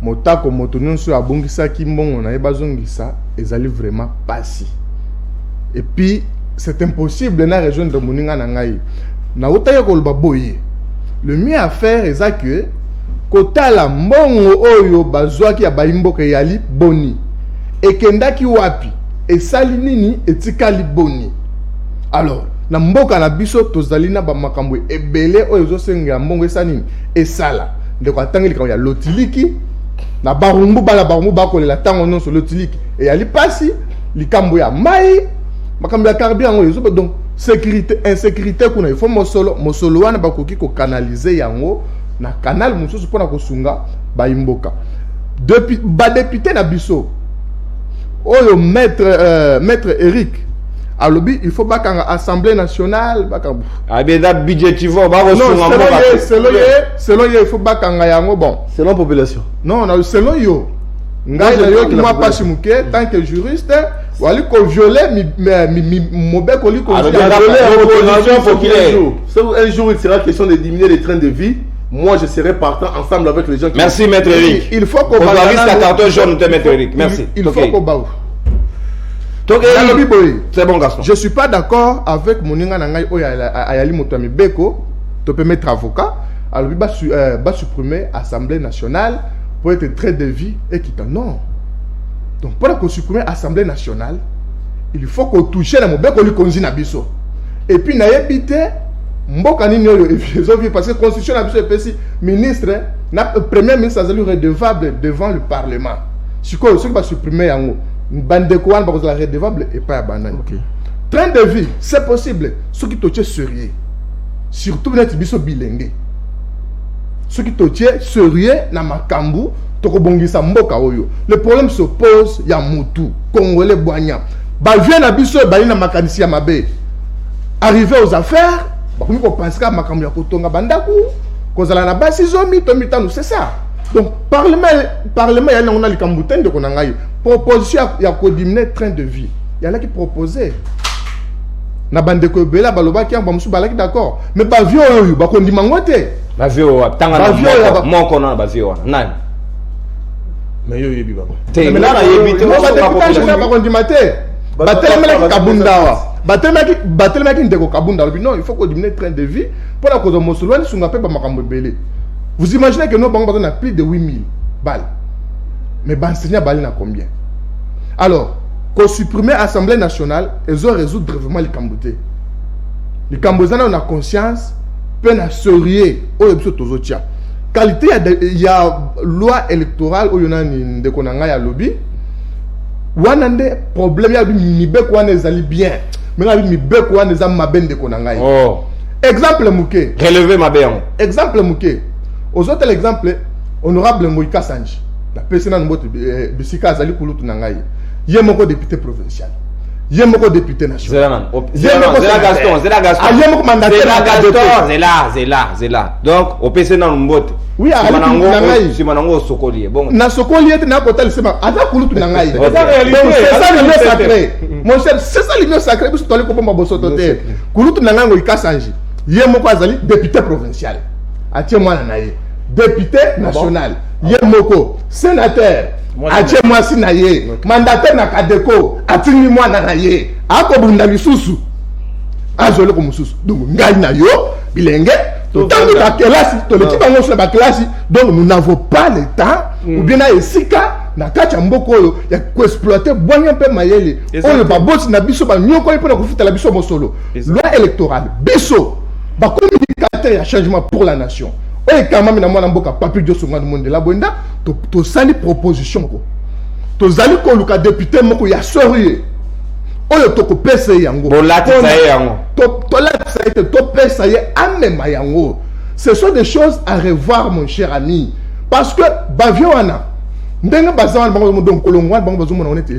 motako moto nyonso abongisa ki mbongo na ebazongisa ezali vraiment pasi et puis c'est impossible na région de moninga na ngai na utaya koloba boye le mieux à faire est que kotala mbongo oyo bazwaki ya baimboka yali boni ekendaki wapi esali nini etikali boni. Alors, na mboka na biso tozali na ba makambo ebele oyo zosenga mbongo esanini esala ndeko atangeli ka ya lotiliki na barumbu bakolela tango nyonso lotiliki e yali pasi likambo ya mai makambo ya carburant oyo zo donc sécurité insécurité kuna il faut mosolo wana bakoki ko canaliser yango na canal mususu pona kosunga ba imboka depuis ba député na biso oyo maître Eric alobi il faut bakanga assemblée nationale bakanga abeda budgetivo ba selon il faut bakanga yango bon selon population non selon yo ngai na yo ki moi pas simuke tant que juriste wali ko violer mi mobeko li ko un jour il sera question de diminuer les trains de vie. Moi je serai partant ensemble avec les gens qui merci maître Eric. Il faut qu'on balance la carton jaune de maître Eric. Merci. Il faut qu'on baou. C'est bon garçon. Je suis pas d'accord avec Moninga Nangai Ayali Motami Beko, tu peux mettre avocat, alors il va supprimer l'Assemblée nationale pour être très de vie et qui non. Donc pour qu'on supprime l'Assemblée nationale, il faut qu'on touche la Mobeko lui konzi na biso. Et puis na yebite mboka nini oyo parce que constitution na biso epesi ministre na premier ministre azali redevable devant le parlement. Siko ce qui va supprimer yango bandeko wana bakozala redevable et pas banane. Okay. Train de vie, c'est possible. Ce qui te tient sérieux. Surtout net biso bilenge. Ce qui te tient sérieux na makambu tokobongisa mboka oyo. Le problème se pose ya mutu congolais boanya. Ba vient na biso ba na makanisi ya mabe. Arrivé aux affaires, ba ko penser ka makambu ya kotonga bandaku, kozala na basi zomi to mitanu, c'est ça. Donc parlement ya na likambutende de konangai. Proposition ya ko diminuer train de vie. Il y a là qui proposait. Na bande ko bela baloba ki amba musu balaki d'accord. Mais ba vieux oyo ba ko ndimangote. Ba vieux tanga na moko na ba vieux nani. Mais yo yebi baba. Mais là na yebi te ba ko ndimate. Ba telemela kabunda wa. Ba telemela ki ndeko kabunda. Non, il faut qu'on diminue train de vie pour la cause de Mosulwani sunga pe ba makambo belé. Vous imaginez que nos banques ont plus de 8000 balles. Mais enseignants balles na combien? Alors, qu'on supprime l'Assemblée nationale, ils ont résoudre vraiment les Cambodais. Les Cambodais ont la conscience, peine à sourire au Epsotozotia. Qualité, il y a loi électorale où il y a des konanga lobby. Wanande problème, il y a des bekwane zali bien. Mais il y a des bekwane zali maben de konanga. Oh. Exemple Mouké. Relever ma béon. Exemple Mouké. Aux autres exemples, honorable Moïka Sanji. La personne a une bisika zali kulutu nangai. Yé moko député provincial. Yé moko député national. Zela Gaston. Yé moko mandataire. Zela. Donc, au PC na mbote. Oui, si manango sokoli. Bon. Na sokoli est na kotel sema. Ada kulutu nangai. C'est ça le mieux sacré. Mon cher, c'est ça le mieux sacré. Parce que tu allais comprendre ma bosotote. Kulutu nangai Moïka Sanji. Yé moko azali député provincial. Atie moi nanaye. Député national. Yé moko sénateur. Atie moi sinaye. Mandataire na Kadeko. Atini moi nanaye. Ako bunda lisusu. Azole ko mususu. Donc ngai na yo bilenge. Tant que la classe, to l'équipe en sur la classe. Donc nous n'avons pas le temps ou bien na esika na kacha mboko yo ya ko exploiter bonya pe mayele. On ba boss na biso ba nyoko ipo na ko futa la biso mosolo. Loi électorale. Biso ba communicateur ya changement pour la nation. Et quand même na mwana mboka papi dio songa monde la bonda to sali proposition ko. To zali ko luka député moko ya sorier. oyo tokopesa yango bolatisa ye yango tolatisa ye topesa ye amema yango. Ce sont des choses à revoir, mon cher ami, parce que bavio wana ndenge baza bango donc kolongwa bango bazo mona on est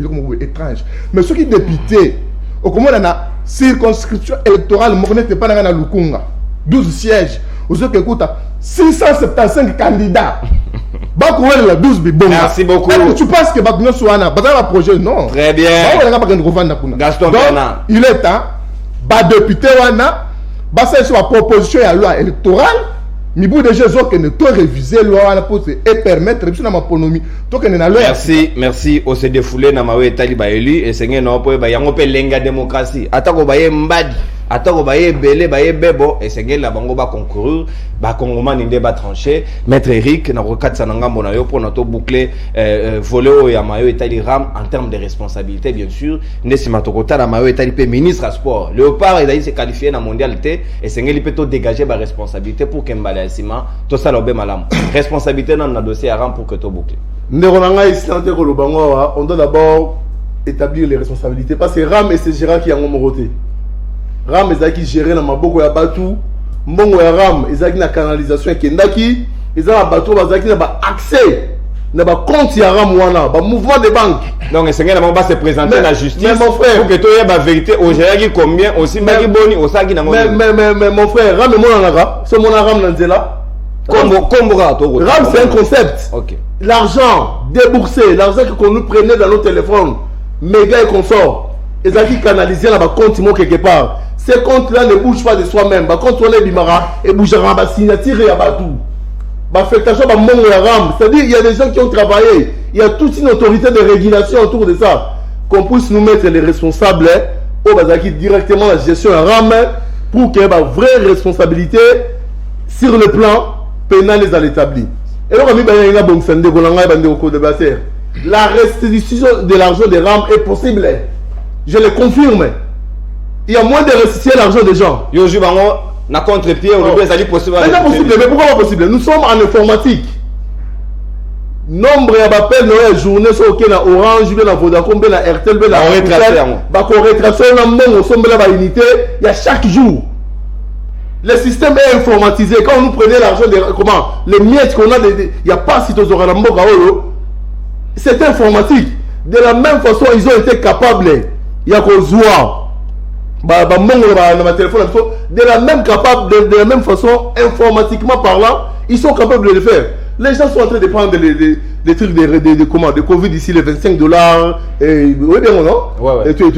étrange, mais ceux qui députés au comment na circonscription électorale mo n'était pas na Lukunga 12 sièges aux autres écoute 675 candidats. La 12 bibonga. Merci beaucoup. Tu penses que Bagno Souana, un projet? Non. Très bien. Gaston Bernard. Il est temps, député Wana, c'est la proposition à loi électorale, mais vous déjà que ne pas réviser la loi et permettre la autonomie. Merci. On s'est défoulé dans ma taliba élu et c'est un lenga démocratie. Attends, mbadi. Attends, baye belé, baye bebo, et c'est la bango ba concourir, ba congoma n'inde ba tranché. Maître Eric, na rokat sananga monayo pour notre boucler voler au yamayo etali ram en termes de responsabilité bien sûr. Nesima tokota na mayo etali pe ministre à sport. Léopard il a s'est qualifié na mondialité et c'est ngeli peut dégager ba responsabilité pour Kembale Asima. Tout ça l'obé malam. Responsabilité dans na dossier à ram pour que to boucler. Nderonanga ici en terre bango, on doit d'abord établir les responsabilités parce que ram et c'est Gérard qui a moroté. Ram ezaki géré na maboko ya batu mbongo ya ram ezaki na canalisation kendaki ezala bato bazaki na ba accès na ba compte ya ram wana ba mouvement de banque donc c'est ngela ba se présenter à la justice mais mon frère pour que toi ba vérité au géraki combien aussi maki boni osaki na mais mon frère ram mon nanga c'est mon ram na nzela kombora to ram c'est un concept. OK, l'argent déboursé, l'argent qu'on nous prenait dans nos téléphones méga et consort ezaki canalisé na ba compte mo quelque part. Ces comptes-là ne bougent pas de soi-même. Par contre, on est bimara et bougera ba signature et abatou. Ba affectation ba mongo ya ram. C'est-à-dire il y a des gens qui ont travaillé. Il y a toute une autorité de régulation autour de ça. Qu'on puisse nous mettre les responsables au bazaki directement la gestion ya ram pour qu'il y ait une vraie responsabilité sur le plan pénal et à l'établi. Et donc la restitution de l'argent des ram est possible. Je le confirme. Il y a moins de restituer l'argent des gens. Yo bango na contre-pied au lieu d'ali possible. C'est possible, mais pourquoi pas possible? Nous sommes en informatique. Nombre d'appels dans la journée sur OK na Orange, na Vodacom, na RTL, na ba ko retracer na mon sommes la unité, il y a chaque jour. Le système est informatisé. Quand nous prenez l'argent des comment les miettes qu'on a il y a pas si aux orange mboka olo. C'est informatique. De la même façon, ils ont été capables. Il y a ko zoa de la même façon, informatiquement parlant, ils sont capables de le faire. Les gens sont en train de prendre des trucs de Covid ici, les $25. Et, oui, bien, non? Ouais. Et tout.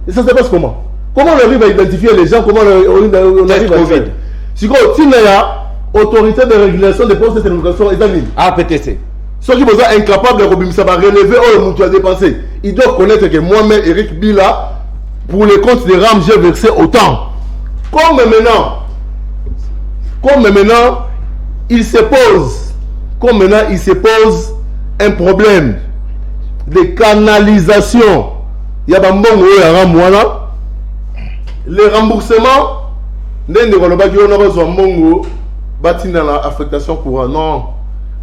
Et ça se passe comment? Comment on arrive à identifier les gens? Comment on arrive à faire? Si il y a autorité de régulation des postes de télécommunication, APTC. Ceux qui sont incapables de relever ou de dépenser, ils doivent connaître que moi-même, Eric Bila, pour les comptes de RAM, j'ai versé autant. Comme maintenant, il se pose un problème de canalisation. Il y a les remboursements, affectation courante. Non,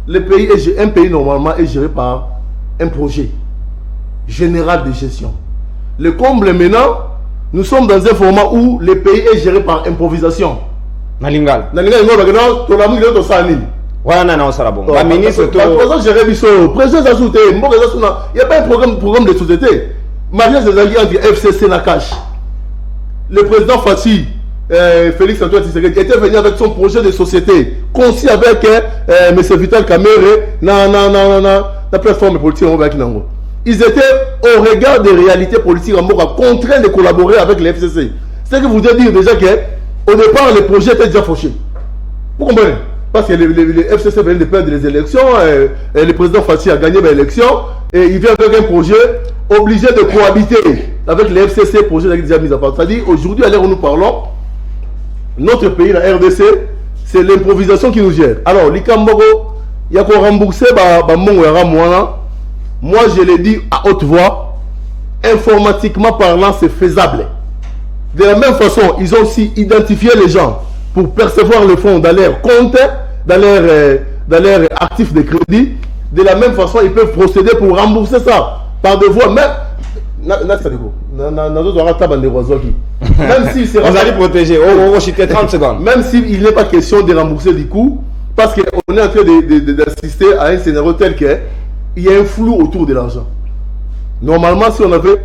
un pays normalement est géré par un projet général de gestion. Le comble maintenant, nous sommes dans un format où le pays est géré par improvisation. Nalingal. Il n'y a pas un programme de société. Mariage des alliés entre FCC et Cash. Le président Fatih, Félix Antoine Tshisekedi, était venu avec son projet de société, conçu avec M. Vital Kamere, la plateforme politique. Ils étaient au regard des réalités politiques en contraints de collaborer avec les FCC. C'est ce que vous devez dire déjà qu'au départ, le projet était déjà fauché. Vous comprenez? Parce que les FCC venaient de perdre les élections, et le président Fatih a gagné l'élection, et il vient avec un projet obligé de cohabiter avec les FCC, projet déjà mis à part. C'est-à-dire, aujourd'hui, à l'heure où nous parlons, notre pays, la RDC, c'est l'improvisation qui nous gère. Alors, l'Ikambogo, il y a qu'on rembourser, moi, je l'ai dit à haute voix, informatiquement parlant, c'est faisable. De la même façon, ils ont aussi identifié les gens pour percevoir les fonds dans leur compte, dans leur actifs de crédit. De la même façon, ils peuvent procéder pour rembourser ça par des voies même. Même s'il sera... Vous allez protéger. Oh, j'étais 30 secondes. Même s'il n'est pas question de rembourser du coup, parce qu'on est en train d'assister à un scénario tel qu'il y a un flou autour de l'argent. Normalement, si on avait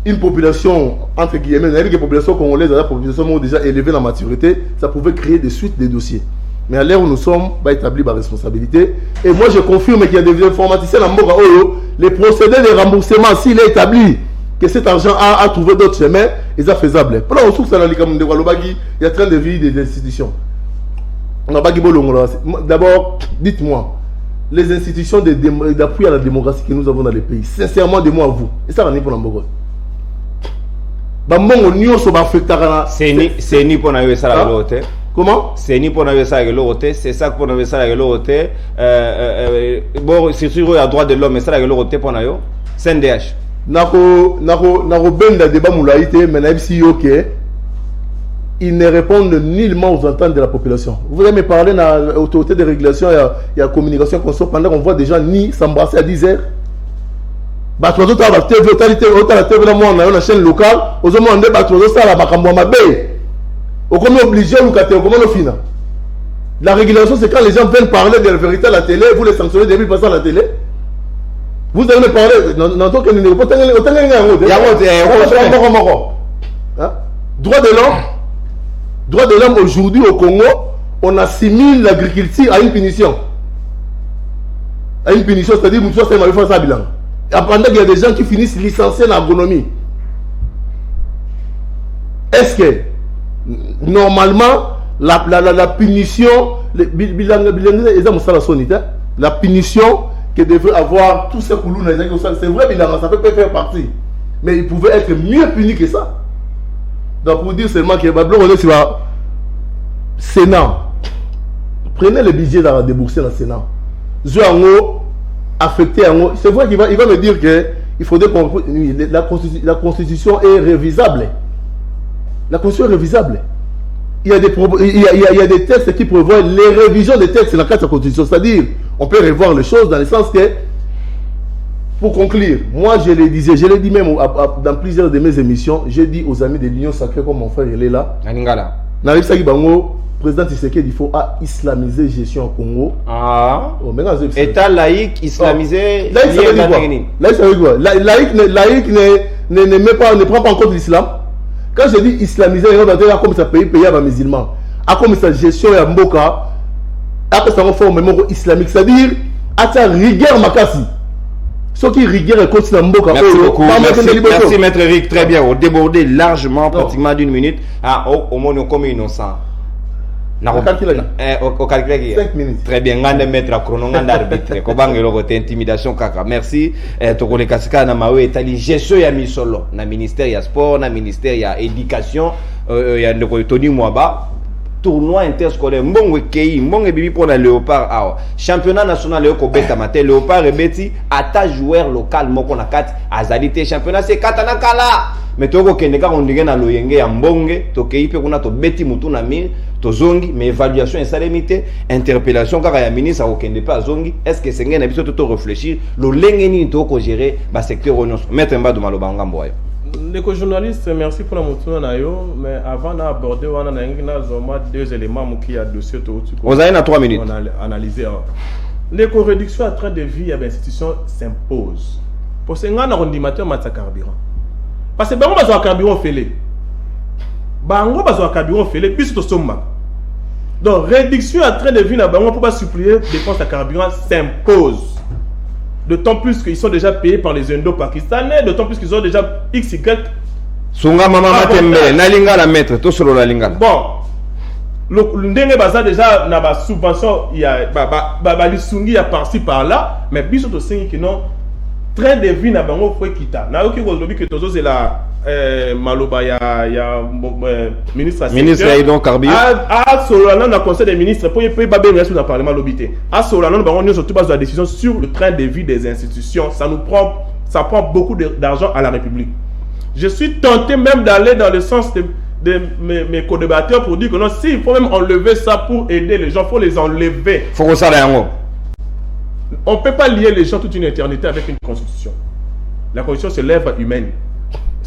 une population, entre guillemets, une population congolaise, la population déjà élevée dans la maturité, ça pouvait créer des suites des dossiers. Mais à l'heure où nous sommes, va établir ma responsabilité. Et moi, je confirme qu'il y a des informaticiens dans Mboka Oyo, les procédés de remboursement, s'il est établi que cet argent a trouvé d'autres chemins, ils sont faisables. Pour la ressource, il y a train de vie des institutions. D'abord, dites-moi, les institutions d'appui à la démocratie que nous avons dans les pays, sincèrement, de moi à vous, et ça va pour l'Amboka. C'est ni pour nous ça la l'autre. Comment? C'est ni pour nous ça la l'autre. C'est ça pour nous ça la l'autre. Bon, c'est sûr il y a droit de l'homme, mais ça la l'autre pour nous. C'est NDH. Nako benda débat moulaïté, mais n'aimsi ok. Ils ne répondent nullement aux attentes de la population. Vous allez me parler de l'autorité de régulation et la communication consort pendant qu'on voit des gens ni s'embrasser à 10 heures. Bah, tu as la TV, la chaîne locale, aux hommes on est ça, la Bakambo Mabé. Au comment obligé ou comment on finit. La régulation, c'est quand les gens viennent parler de la vérité à la télé, vous les sanctionnez depuis passer à la télé. Vous allez me parler, non, tant que nous ne pas droit de l'homme aujourd'hui au Congo, on assimile l'agriculture à une punition. À une punition, c'est-à-dire que c'est ma fois ça bilan. Pendant qu'il y a des gens qui finissent licenciés en agronomie. Est-ce que normalement la punition, la punition que devrait avoir tous ces coulous, c'est vrai, ça peut faire partie. Mais il pouvait être mieux puni que ça. Donc pour dire seulement que on est sur le Sénat. Prenez le budget à débourser dans le Sénat. Affecté à moi. C'est vrai qu'il va me dire qu'il faudrait qu'on... La Constitution est révisable. La Constitution est révisable. Il y a des textes qui prévoient les révisions des textes dans la Constitution. C'est-à-dire, on peut revoir les choses dans le sens que, pour conclure, moi je l'ai dit même dans plusieurs de mes émissions, j'ai dit aux amis de l'Union Sacrée, comme mon frère il est là, président Tshisekedi, il faut islamiser la gestion au Congo. Ah. Oh, État laïque, islamisé. Laïque, ça veut dire quoi? Laïque, ça veut dire quoi? Laïque ne prend pas en compte l'islam. Quand je dis islamiser, il y a comme ça pays à les musulmans. A comme ça gestion à Mboka. Après ça, on forme un islamique. C'est-à-dire, à ta rigueur makasi. Ce qui rigueur et continue à Mboka. Merci beaucoup. Merci, Maître Eric. Très bien. On débordait largement, pratiquement d'une minute. Ah, au moins, comme innocent. Au calcul 5 minutes. Très bien, ngande mettre à chrono ngande arbitre ko bangelo ko intimidation kaka. Merci. To ko le kasika na mawe etali gestion ya misolo na ministère ya sport, na ministère ya éducation, ya ndeko Tony Mwaba. Tournoi interscolaire mbongo kei mbongo bibi pour la Léopard awa. Championnat national ko beta maté Léopard et beti ata joueur local moko na kati azalité championnat c'est katana kala. Mais toko kendeka ondinge na loyenge ya mbonge to kei pe kuna to beti mutu na mi to zongi mais évaluation et salemité interpellation kaka ya ministre okende pas zongi est-ce que c'est ngena biso to réfléchir lo lengeni to ko gérer ba secteur onos mettre mbado maloba ngambo ayo. Les journalistes, merci pour la montée mais avant d'aborder, on a deux éléments qui a dossier. Vous avez 3 minutes. On a analysé. L'éco-réduction à train de vie à l'institution s'impose. Pour ce qu'on a un rendimateur de carburant. Parce que on a un carburant fêlé. On a un carburant fêlé, puis c'est au sommet. Donc, réduction à train de vie, on ne peut pas supplier dépenses à carburant s'impose. D'autant plus qu'ils sont déjà payés par les Indo-Pakistanais, d'autant plus qu'ils ont déjà XY. Sunga mama matembe, nalinga la mettre, tout sur la linga. Bon, le ndenge baza déjà na ba subvention, il y a ba lisungi ya par-ci par-là, mais biso to sengi que non train de vie na bango faut kita. Na oki ko lobi que tozo c'est la maloba ya ministre et donc carburant a solana na conseil des ministres pour ba ben sur le parlement lobité a solana bango nous surtout base de la décision sur le train de vie des institutions. Ça prend beaucoup d'argent à la République. Je suis tenté même d'aller dans le sens de mes co-débatteurs pour dire que non, s'il faut même enlever ça pour aider les gens, il faut les enlever. Faut que ça aille en haut. On ne peut pas lier les gens toute une éternité avec une constitution. La constitution, c'est l'œuvre humaine.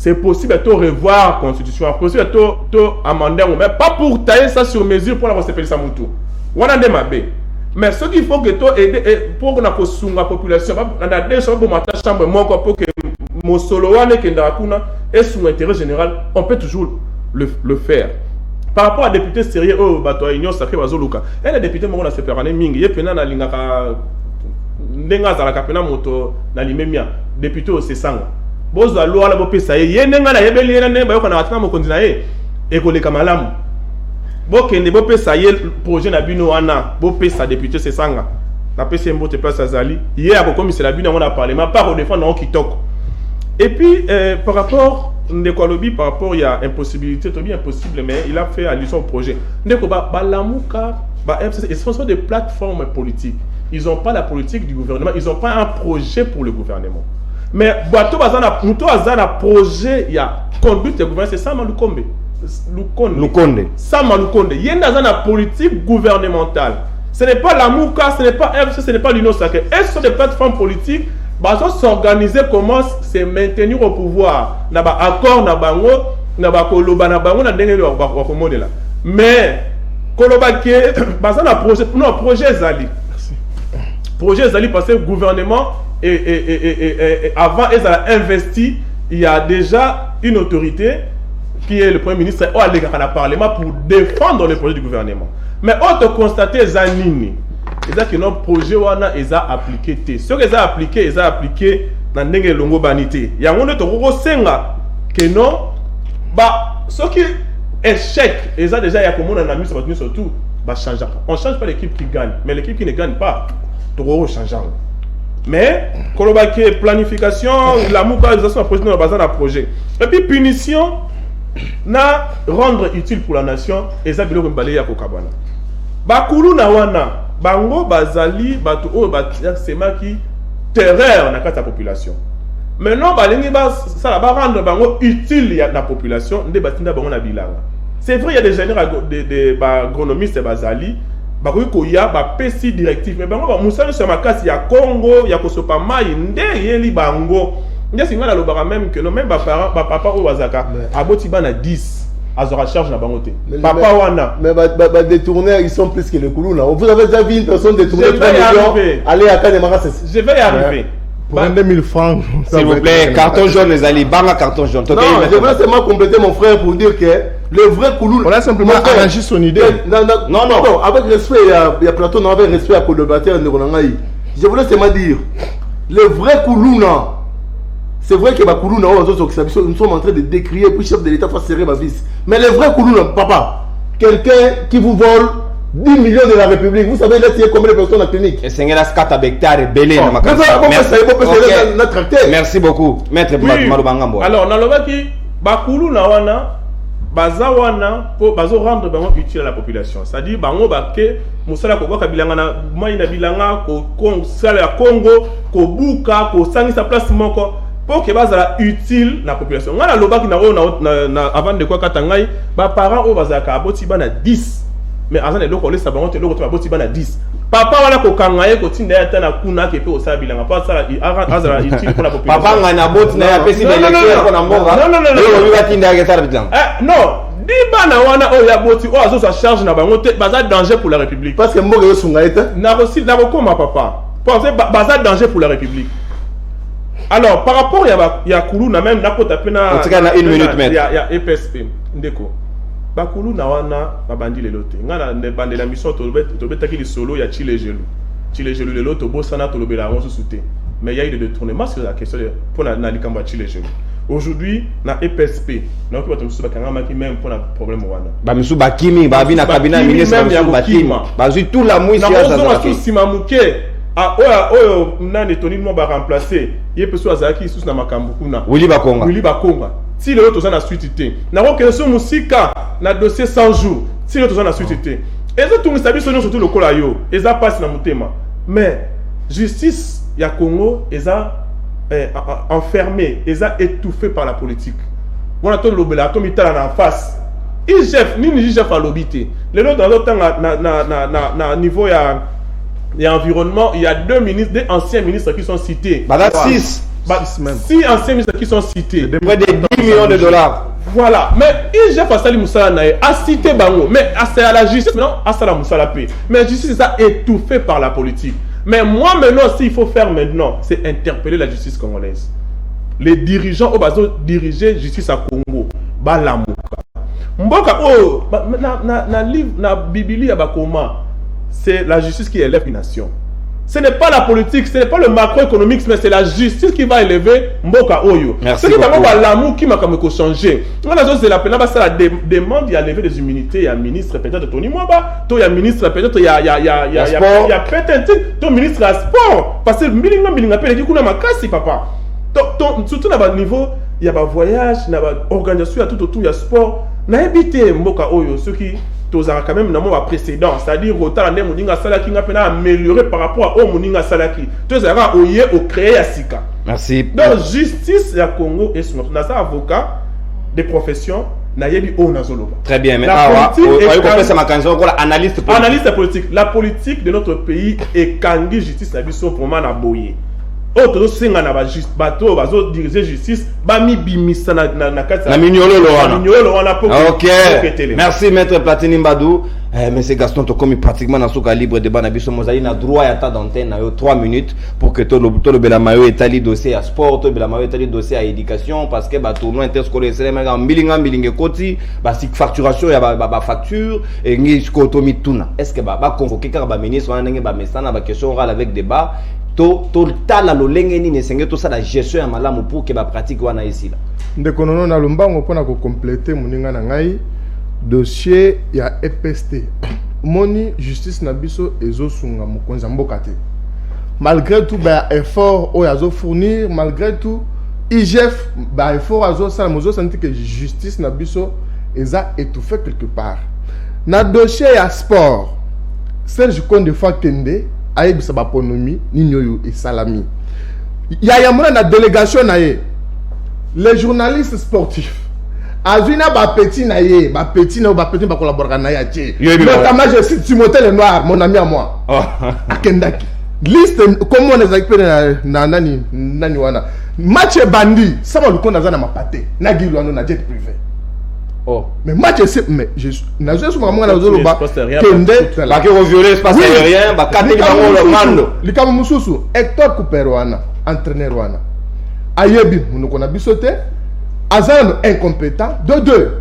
c'est possible de revoir la constitution, c'est possible de amender, mais pas pour tailler ça sur mesure pour la recevoir ça moutou. On a des mabé. Mais ce qu'il faut que tu aides pour qu'on a la population, on a des choses pour ma chambre, pour que mon solo et sous l'intérêt général, on peut toujours le faire. Par rapport à député sérieux, bateau union sacré bazoluka. Et les députés m'ont fait faire mingi. Et puis na lingaka ndenga za la kapena moto na limemia. Député au sesanga. Bozo alo ala bope sa ye ndenga na yebeli na ne ba yo kana atina mo kontina ye. Ekole kamalamu. Bokende bope sa ye projet na bino wana bope sa député sesanga. Na pese mbote place azali. Hier à commissaire la bino on a parlé, mais pas au défendre en kitoko. Et puis par rapport Ndekolobi, par rapport il y a impossibilité, c'est bien impossible, mais il a fait allusion au projet. Ndekoba, Balamuka, ils sont des plateformes politiques. Ils n'ont pas la politique du gouvernement, ils n'ont pas un projet pour le gouvernement. Mais Bato Bazana, Muto Azana projet, il y a conduite du gouvernement, c'est Sama Lukonde. Lukonde. Sama Lukonde. Il y a une politique gouvernementale. Ce n'est pas la Mouka, ce n'est pas FC, ce n'est pas l'Union sacrée. Elles sont des plateformes politiques. Bazo s'organiser comment se maintenir au pouvoir. Naba accord na bango, naba koloba na bango na ndenge wa komone la. Mais koloba ke bazo na projet, non projet Zali. Projet Zali parce que le gouvernement et avant ils ont investi, il y a déjà une autorité qui est le Premier ministre au Parlement pour défendre le projet du gouvernement. Mais on te constate Zanini. Ils ont un projet wana ils ont appliqué té. Ce qu'ils ont appliqué dans ndenge longo banité. Il y a un autre senga que non bah ce qui échec ils ont déjà il y a comme on a mis surtout bah changer. On change pas l'équipe qui gagne, mais l'équipe qui ne gagne pas trop changeant. Mais kolobaki planification la mutualisation projet dans bazar projet. Et puis punition na rendre utile pour la nation et ça biloko mbale ya kokabana. Bakulu na wana bango bazali batu o batsema ki terreur na kati ya population. Maintenant balingi ba ça ba rendre bango utile ya la population nde batinda bango na bilanga. C'est vrai il y a des généraux des agronomistes bazali bakoki koya ba pesi directive mais bango ba musala sur makasi ya Congo ya kosopa mai nde yeli bango. Nde singa na lobaka même que non même ba parents ba papa o wazaka aboti bana 10 azora charge na bangote. Papa wana. Mais ba détourneurs ils sont plus que les Koulouna. Vous avez déjà vu une personne détourner 3 millions aller à Kanemara. Je vais y arriver. Pour 2000 francs. S'il vous plaît, carton jaune les alliés, banga carton jaune. Non, je voulais seulement compléter mon frère pour dire que le vrai Koulouna. On a simplement arrangé son idée. Non, avec respect, il y a Platon, avec respect à Kodobater et Neronangaï. Je voulais seulement dire, le vrai Koulouna, c'est vrai que Koulouna, nous sommes en train de décrier, puis chef de l'État face serrer ma vis. Mais le vrai Koulouna, papa, quelqu'un qui vous vole 10 millions de la République, vous savez, là, il y a combien de personnes en clinique? Et c'est un skata bectar et belé. Merci beaucoup, maître Maloubangambo. Alors, dans le bas qui, Bakulu Nawana, Bazawana, pour Bazo rendre bango utile à la population. C'est-à-dire, bango baké, Moussala Koboka Bilangana, Moïna Bilanga, Ko Sala Congo, Ko Buka, Ko Sangi sa place Moko. Pour que baza utile na population. Ngana loba ki na avant de quoi katangai, ba parents o baza ka aboti bana 10. Mais azan eloko le sabango te loko to aboti bana 10. Papa wana ko kangaye ko tinda ya tana kuna ke pe osabilanga pa sala azara utile pour la population. Papa ngana boti na ya pesi d'électeur ko na mboga. Non. Yo ba tinda ya tar bilang. Non, di bana wana o ya boti o azo sa charge na bango te baza danger pour la République. Parce que mboga yo sunga eta. Na aussi na ko ma papa. Pensez baza danger pour la République. Alors, par rapport il y a Koulouna même n'a pas tapé na. En tout cas, une minute il y a EPSP. Ndeko. Ba Koulouna wana ba bandi le lote. Ngana ne bande la mission to betaki li solo ya Chile Gelou. Chile Gelou le loto bo sana to lobela on sous mais il y a eu des détournements sur la question pour na likamba Chile Gelou. Aujourd'hui, na EPSP, na ko bato su bakanga maki même pour un problème wana. Ba misu bakimi ba bina cabinet ministre misu bakimi. Ba zu tout la mouille sur ça. Na ko sima muke. Ah, oh, nani Tony Mo va remplacer. Il peut soit Zaki sous na makambu kuna. Willy Bakonga. Si le autre na suite té. Na ko que so musika na dossier 100 jours. Si le autre na suite té. Et ça tout sabi sonyo surtout le kola yo. Et ça passe na mutema. Mais justice ya Congo eza enfermé, eza étouffé par la politique. On a tout lobela, tout mitala na face. IGF ni IGF a lobité. Le autre dans l'autre temps na niveau ya et environnement, il y a 2 ministres, des anciens ministres qui sont cités. Bah, 6. Si anciens ministres qui sont cités, près de 10 millions de dollars. Voilà, mais IGF Assali Moussala Nae a cité Bango, mais c'est à la justice, non, Assala Moussala paix. Mais la justice est étouffée par la politique. Mais moi maintenant, s'il faut faire maintenant, c'est interpeller la justice congolaise. Les dirigeants au bateau diriger justice à Congo, Balamouka. Mboka, oh, na livre, na Bibli Abakoma, c'est la justice qui élève une nation. Ce n'est pas la politique, ce n'est pas le macroéconomique, mais c'est la justice qui va élever Mboka Oyo. Merci beaucoup. C'est beaucoup. L'amour qui m'a changé. On a c'est la peine, c'est la demande, il y a levé des immunités, il y a ministre peut-être Tony Mwaba, il y a ministre peut-être il y a peut-être ton ministre à sport parce que milinga appelle qui kuna makasi papa. Surtout dans le niveau, il y a un voyage, il y a une organisation, tout autour, il y a sport. Na habité Mboka Oyo, ceux qui tozara quand même dans précédent, c'est-à-dire autant de moninga salaki n'a pas amélioré par rapport au moninga salaki. Tozara oye au créer à Sika. Merci. Donc justice ya Congo et son avocat de profession na yebi o nazoloba. Très bien, mais analyste politique. La politique de notre pays est kangi justice na biso pour na boye. Autre singa na ba juste bateau bazo diriger justice ba mi bimisa na kati na mignolo wana pour OK. Merci maître Platini Mbadou. Monsieur Gaston to comme pratiquement dans ce cas libre débat na biso mozali na droit ya ta d'antenne na 3 minutes pour que tout le belamayo etali dossier à sport, tout le belamayo etali dossier à éducation parce que ba tournoi interscolaire c'est même mbilinga koti ba facturation ya ba facture et ngi skotomi tuna. Est-ce que ba convoquer car ba ministre wana ngi ba messana ba question orale avec débat to tala lolenge ni nesenge to ça la gestion ya malamu pour que ba pratique wana ici là. Ndeko nono na lumbango pona ko compléter moninga na ngai dossier ya EPST. Moni justice na biso ezosunga mokonza mboka te. Malgré tout ba effort o yazo fournir, malgré tout IGF ba effort azo sala mozo senti que justice na biso eza étouffé quelque part. Na dossier ya sport, Serge Konde Fakende ayebisa ba ponomi ni nyoyo et salami. Ya mona na délégation na ye. Les journalistes sportifs Azuna ba petit na ye, ba petit ba collaborer na ya tie. Notamment je cite Timothée Lenoir, mon ami à moi. Akendaki. Liste comment on a na nani wana. Match bandi, ça va le compte na mapate. Na gilwano na jet privé. Oh. Mais match c'est mais je na je suis vraiment na zolo ba kende ba ke violer espace aérien, ba katé bango le mando. Likama mususu Hector Cooper wana, entraîneur wana. Ayebi munoko na bisote. Azan incompétent. De deux,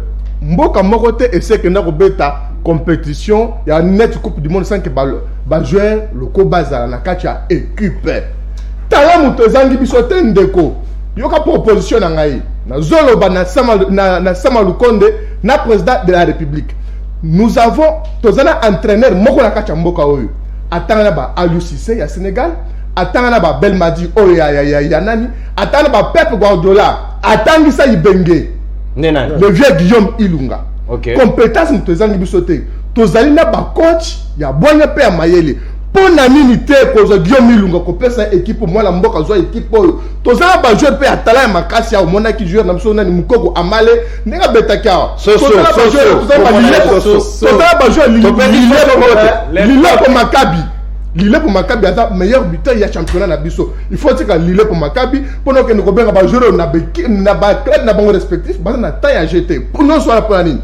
Mboka Mokote essaie que na beta compétition, il y a une net coupe du monde sans que ba jouer le Kobaza na kacha équipe. Tala muto zangi bisote ndeko. Yoka proposition na ngai. Na zolo ba na sama Lukonde na président de la République. Nous avons tozana entraîneur moko na kacha Mboka oyo. Atanga ba Aliou Cissé ya Sénégal. Atanga ba Belmadi oyo ya nani. Atanga ba Pep Guardiola. Attends ça ibenge le vieux Guillaume Ilunga. Okay. Compétence nous tozangi bisote tozali na ba coach ya bonya pe ya mayele pona nini te ko Guillaume Ilunga ko pesa équipe moi la mboka zo équipe oyo tozala ba joueur pe ya tala ya makasi ya mona ki joueur na biso nani mukoko amale nenga betaka tozala ba joueur lile ko makabi Lille pour Maccabi a meilleur buteur il y a championnat na biso. Il faut dire que Lille pour Maccabi pendant que nous combien ba jouer na club na bon respectif ba na taille à jeter. Pour nous soit pour nini.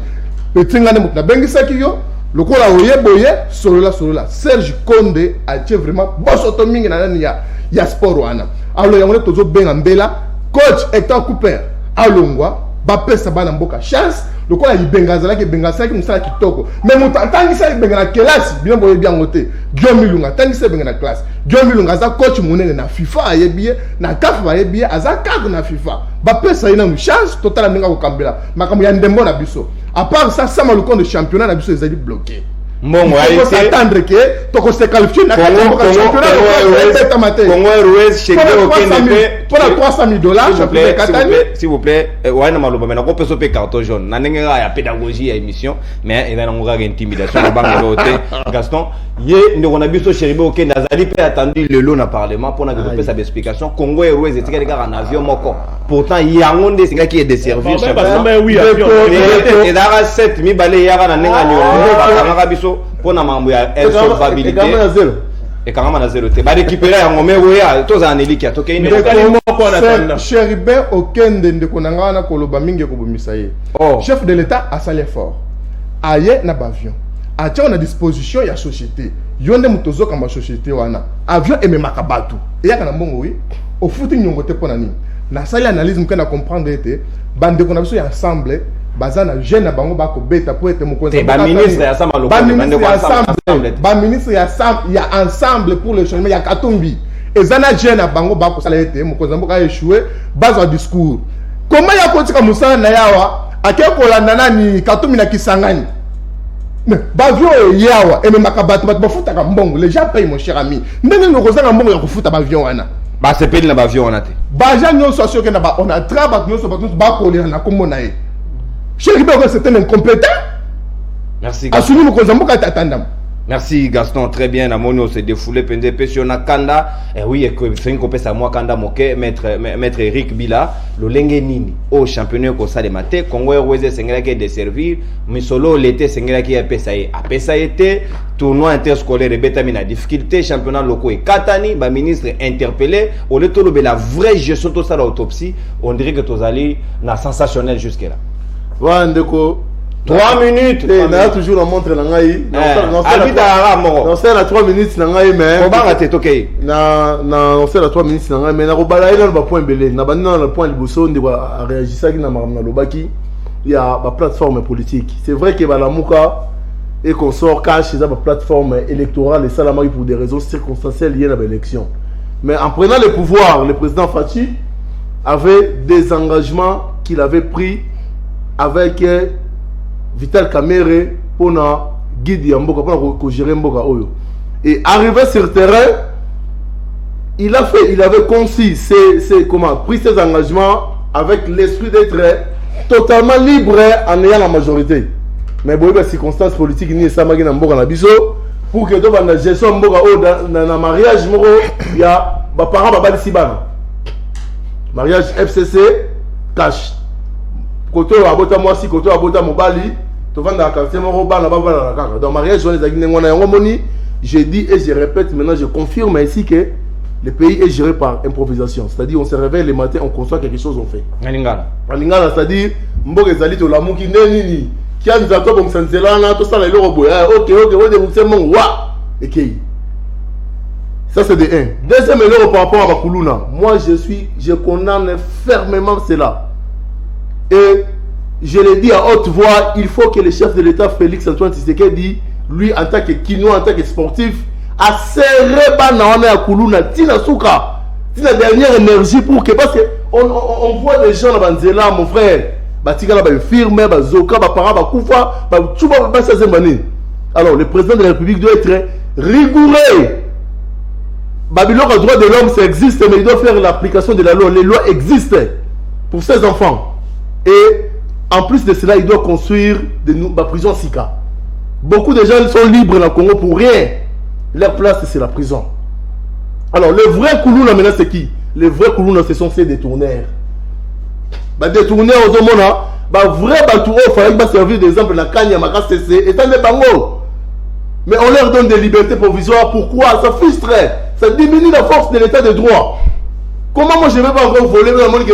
Petit ngane na bengi sakiyo le ko la oye boye solo la Serge Konde a été vraiment bosoto mingi na nani ya sport wana. Alors ya ngone tozo benga mbela coach Hector Cooper alongwa ba pesa bana mboka chance le quoi il bengaza qui bengaza qui musala kitoko mais mutangi ça bengana classe bien boye bien ngote Guillaume Ilunga tangi ça bengana classe Guillaume Ilunga za coach munene na FIFA ayebie na CAF ayebie aza cadre na FIFA ba pesa ina mu chance total ninga ko kambela makambo ya ndembo na biso à part ça sama le compte de championnat na biso ezali bloqué. Bon, il faut s'attendre que tu se qualifies dans le championnat. Congo Airways chez pour la $300,000 s'il vous plaît ouais na maloba mais on peut sauver carton jaune na nenga ya pédagogie à émission mais il va ngora intimidation na bango hotel Gaston ye ndeko na biso chéribe OK nazali pe attendu le lot na parlement pour na que sa explication Congo Airways etika les gars en avion moko pourtant yango nde singa qui est desservi oui avion et dara 7 mi balé yara na nenga nyo na biso pour na mambo ya insolvabilité et quand on a zéro te ba récupérer en ngomé oya tous en élite to kay Chéribin aucun de konanga na koloba mingi ko bomisa ye. Chef de l'état a sali fort. Aye na avion. A tia na disposition ya société. Yonde mutozo kamba société wana. Avion et memaka batu. Et ya kana mbongo wi. Au footing nyongo te pona nini. Na sali analyse mukana comprendre ete bande ko na biso ya ensemble bazana jeune bango bako beta pour être mokonzi. Ba ministre ya sama loko bande ko ensemble. Ba ministre ya ensemble pour le changement ya Katumbi. Ezana jeune bango bako sala ete mokonzi mboka échoué base au discours. Comment ya kotika musana na yawa akeko landa nani Katumbi na Kisangani. Bavio yawa et même akabatu bafuta ka mbongo les gens payent mon cher ami. Ndenge ngokozanga mbongo ya kufuta bavion wana. Ba se peli na bavion wana te. Ba ja nyo socio ke na ba on a travaillé nyo so ba ko na komona ye. Chéribin c'est un incompétent. Merci. Asuni mokonzi mboka tatandam. Merci Gaston, très bien. Namono s'est défoulé pendant Pessiona Kanda. Et oui, et que fait une compétition à moi Kanda Moké, maître Eric Bila, le Lengue Nini, au championnat comme ça de maté, Congo Rweze Sengela qui est desservi, mais solo l'été Sengela qui est PSAE. À PSAE, tournoi interscolaire et bétamine à difficulté, championnat locaux et Katani, bah ministre interpellé, au lieu de la vraie gestion de ça l'autopsie, on dirait que tous allés na sensationnel jusque là. Ouais, Ndeko. 3 minutes. On a toujours la montre dans Ngaï. Non, c'est la 3 minutes dans Ngaï, mais. Comment va-t-il, ok? Non, c'est la 3 minutes dans Ngaï, mais on va aller dans le point belé. On va dans le point Liboso, on va réagir ça dans Lobaki. Il y a ma plateforme politique. C'est vrai que la Mouka et qu'on sort cash, c'est la plateforme électorale et ça, la marie pour des raisons circonstancielles liées à l'élection. Mais en prenant le pouvoir, le président Fachi avait des engagements qu'il avait pris avec Vital Kamere pour na guide Mboka pour gérer Mboka Oyo. Et arrivé sur le terrain, il avait conçu pris ses engagements avec l'esprit d'être totalement libre en ayant la majorité. Mais bon, il y a des circonstances politiques ni ça magina Mboka na biso pour que dans la gestion Mboka Oyo dans mariage moro il y a ba parents baba sibana. Mariage FCC cash. Côté abota moi si côté abota mobali to vanda quartier moro bana baba na kaka dans mariage on les a guiné ngona yango moni je dis et je répète maintenant je confirme ici que le pays est géré par improvisation, c'est-à-dire on se réveille le matin on conçoit quelque chose on fait Alingala c'est-à-dire mboka ezali to lamuki neni qui a nzato bon sanzelana to sala le robo OK on de mutemo wa ekei. Ça c'est de 1. Deuxième élément par rapport à Bakuluna, moi je condamne fermement cela. Et je l'ai dit à haute voix, il faut que le chef de l'État Félix Antoine Tshisekedi, lui en tant que Kinois, en tant que sportif, a serré Banaone à Kuluna, Tina Souka, Tina dernière énergie pour que, parce qu'on voit des gens dans Banzela, mon frère, Batika là, firme, Bazoka, Bapara, Bakoufa, Batchouba, Bassazemani. Alors le président de la République doit être rigoureux. Babylone, le droit de l'homme, ça existe, mais il doit faire l'application de la loi. Les lois existent pour ses enfants. Et en plus de cela, il doit construire des prisons Sika. Beaucoup de gens sont libres dans le Congo pour rien. Leur place, c'est la prison. Alors, le vrai Koulouna, maintenant, c'est qui? Les vrais Koulouna, ce sont ces détourneurs. Détourneurs aux hommes, vrai Batouo, il fallait servir d'exemple dans la Kanya, Maka CC, et dans les Bango. Mais on leur donne des libertés provisoires. Pourquoi? Ça frustre. Ça diminue la force de l'état de droit. Comment moi je ne vais pas encore voler dans le monde qui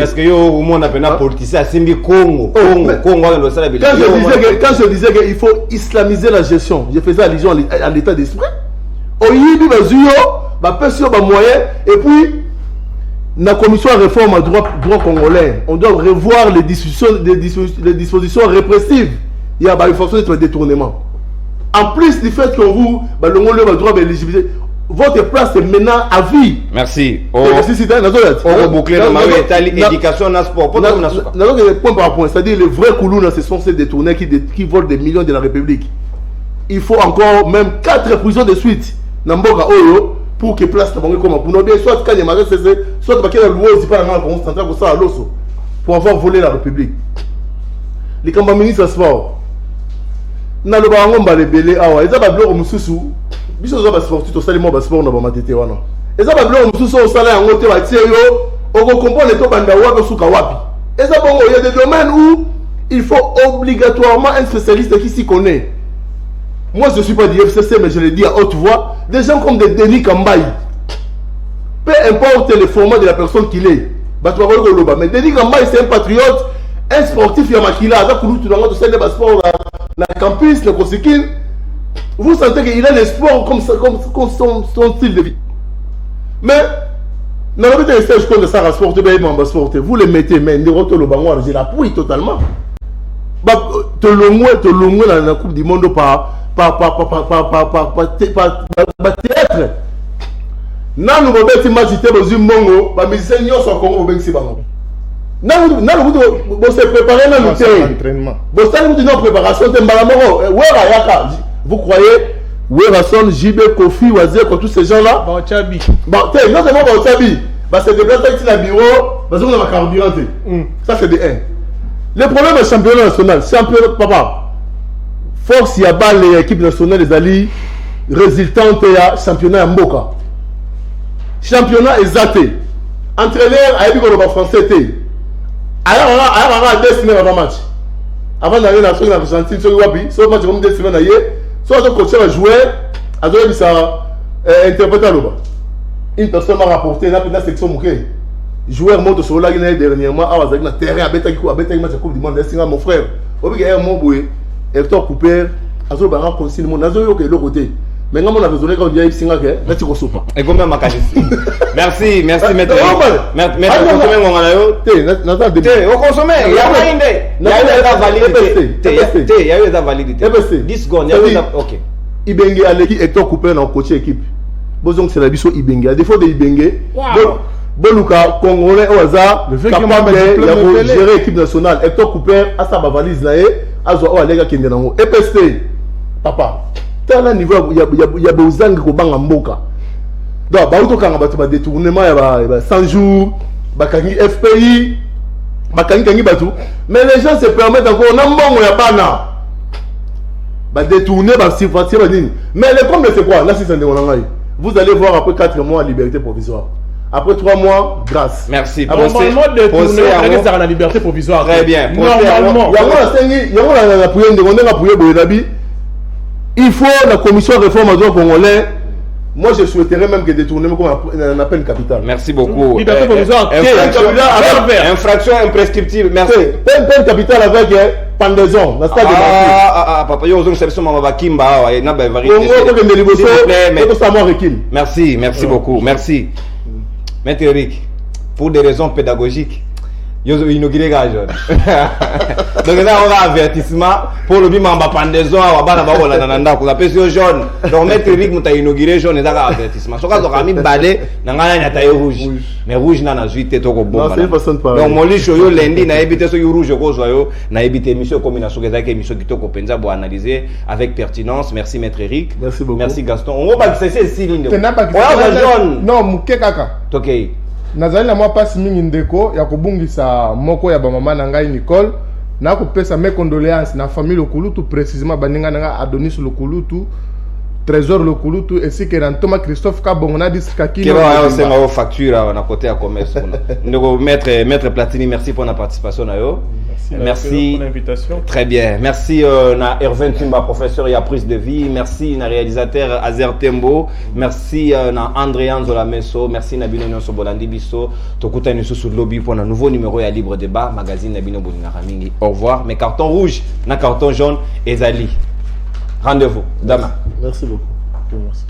est-ce que au monde appelle politicien Simbi Congo quand je disais qu'il faut islamiser la gestion, je faisais allusion à l'état d'esprit. Oyibi bazuyo, bapesio ba moyen et puis la commission de réforme à droit congolais, on doit revoir les dispositions répressives. Il y a une façon d'être détournement. En plus du fait que vous, le droit d'éligibilité, votre place est maintenant à vie. Merci. Boucler éducation, sport. Point par point, c'est-à-dire les vrais Koulouna, ce sont ces détournés qui volent des millions de la République. Il faut encore même 4 prisons de suite. Namboka Oyo pour que place la banque comme pour nous soit quand il y a soit parce qu'il y a le pas dans la centrale pour ça à l'osso pour avoir volé la République. Les campagnes ministres sport. Na le bango ba lebele awa eza ba bloko mususu biso zo ba sportif to sali mo ba sport na ba matete wana eza ba bloko mususu o sala yango te ba tie yo o ko comprendre to banda wapi suka wapi eza bongo il y a des domaines où il faut obligatoirement un spécialiste qui s'y connaît moi je ne suis pas du FCC, mais je le dis à haute voix, des gens comme des Denis Kambaye, peu importe le format de la personne qu'il est, mais Denis Kambaye c'est un patriote, un sportif Yamakila, la campus, le Kosikine, vous sentez qu'il a l'espoir comme son style de vie. Mais, dans le but de stage de ça, vous le mettez, mais je l'appuie totalement. Te l'ongoué dans la Coupe du Monde par théâtre. Nan nous bobeti match te bozu mongo ba musicien nyonso Congo bobengisi bango. Nan vous se préparer dans le terrain. Vous savez vous une préparation te mbala moko wera yaka. Vous croyez wera son JB Kofi Wazé tous ces gens là Ba Chabi. Ba te non seulement Ba Chabi, ba se déplacer ici na bureau, ba zo na carburant. Ça c'est de 1. Le problème est championnat national, championnat papa. Force ya ba l'équipe nationale des Ali résultante ya championnat Mboka. Championnat exalté. Entraîneur a dit qu'on va français. Alors, on a 2 semaines avant match. Avant d'aller dans la Argentine, sur le Wabi, sur le match, on a 2 semaines d'ailleurs. Soit le coach a joué, a donné ça interpréter là-bas. Une personne m'a rapporté dans la section Mouké. Joueur monte sur la guinée dernièrement, à la terrain, à Betaï match à Coupe du Monde, c'est mon frère. Au bout de mon boué, Hector Cooper, à ce moment-là, on consigne mon azo qui est l'autre côté. Maintenant, on a besoin qu'on vienne ici, merci pour ça. Et combien ma merci, maître. Maître, combien on a eu? Au consommé, il y a eu la validité. 10 secondes, ok. Ibenge a l'équipe Hector Cooper dans le coach équipe. Bozong c'est la biso Ibenge. À défaut de Ibenge, Boluka Congolais au hasard, capable de gérer l'équipe nationale. Hector Cooper a sa valise là et a zoa alega kende nango. EPST, papa. Dans niveau il y a besoin de banga mboka. Donc ba uto kanga batu ba détournement ya 100 jours, ba kangi FPI, ba kangi batu. Mais les gens se permettent encore na mbongo ya bana. Ba détourner ba sifatir ba nini. Mais le problème c'est quoi? Là c'est ngai. Vous allez voir après 4 mois liberté provisoire. Après 3 mois, grâce. Merci. Normalement, détourner la liberté provisoire. Très bien. Normalement. Il faut la commission de réforme à droit congolais. Moi, je souhaiterais même que détourner comme un appel capital. Merci beaucoup. Liberté provisoire. Infraction imprescriptible. Merci. Peine capitale avec pendaison. Papa, yo ozong service mama bakimba na ba variété. Merci beaucoup. Merci. Maître Eric, pour des raisons pédagogiques, ils ont inauguré la jeune. Donc là, on a un avertissement pour le bimamba pendaison, on va la pression jaune. Donc Maître Eric, on a inauguré jaune et un avertissement. Sauf qu'on a mis balai, on a un rouge. Mais rouge, on a 8 taux bon. Donc mon lit, yo lundi, on a évité ce rouge rose, on a évité émission combination des émissions qui t'ont penza pour analyser avec pertinence. Merci Maître Eric. Merci beaucoup. Merci Gaston. On va c'est 6 lignes. Non, muke kaka. OK. Nazali na mwa pasi mingi ndeko ya kobungisa moko ya ba mama na ngai Nicole na kopesa mes condoléances na famille Lokulutu précisément baninga nanga Adonis Lokulutu Trésor Lokulutu ainsi que Rantoma Christophe Kabongo na district qui va c'est ma facture na côté à commerce ndeko maître Platini, merci pour la participation na yo. Merci pour l'invitation. Très bien. Merci na Hervé Timba, professeur et à prise de vie. Merci na réalisateur Azer Tembo. Merci na André Anzola Messo. Merci na Bino Nyonso Bolandi Bisso. Tokuta Nyonso sur lobby pour un nouveau numéro à Libre Débat magazine na Bino Bolinga Ramingi. Au revoir. Mes cartons rouges, na carton jaune Ezali. Rendez-vous demain. Merci beaucoup. Merci.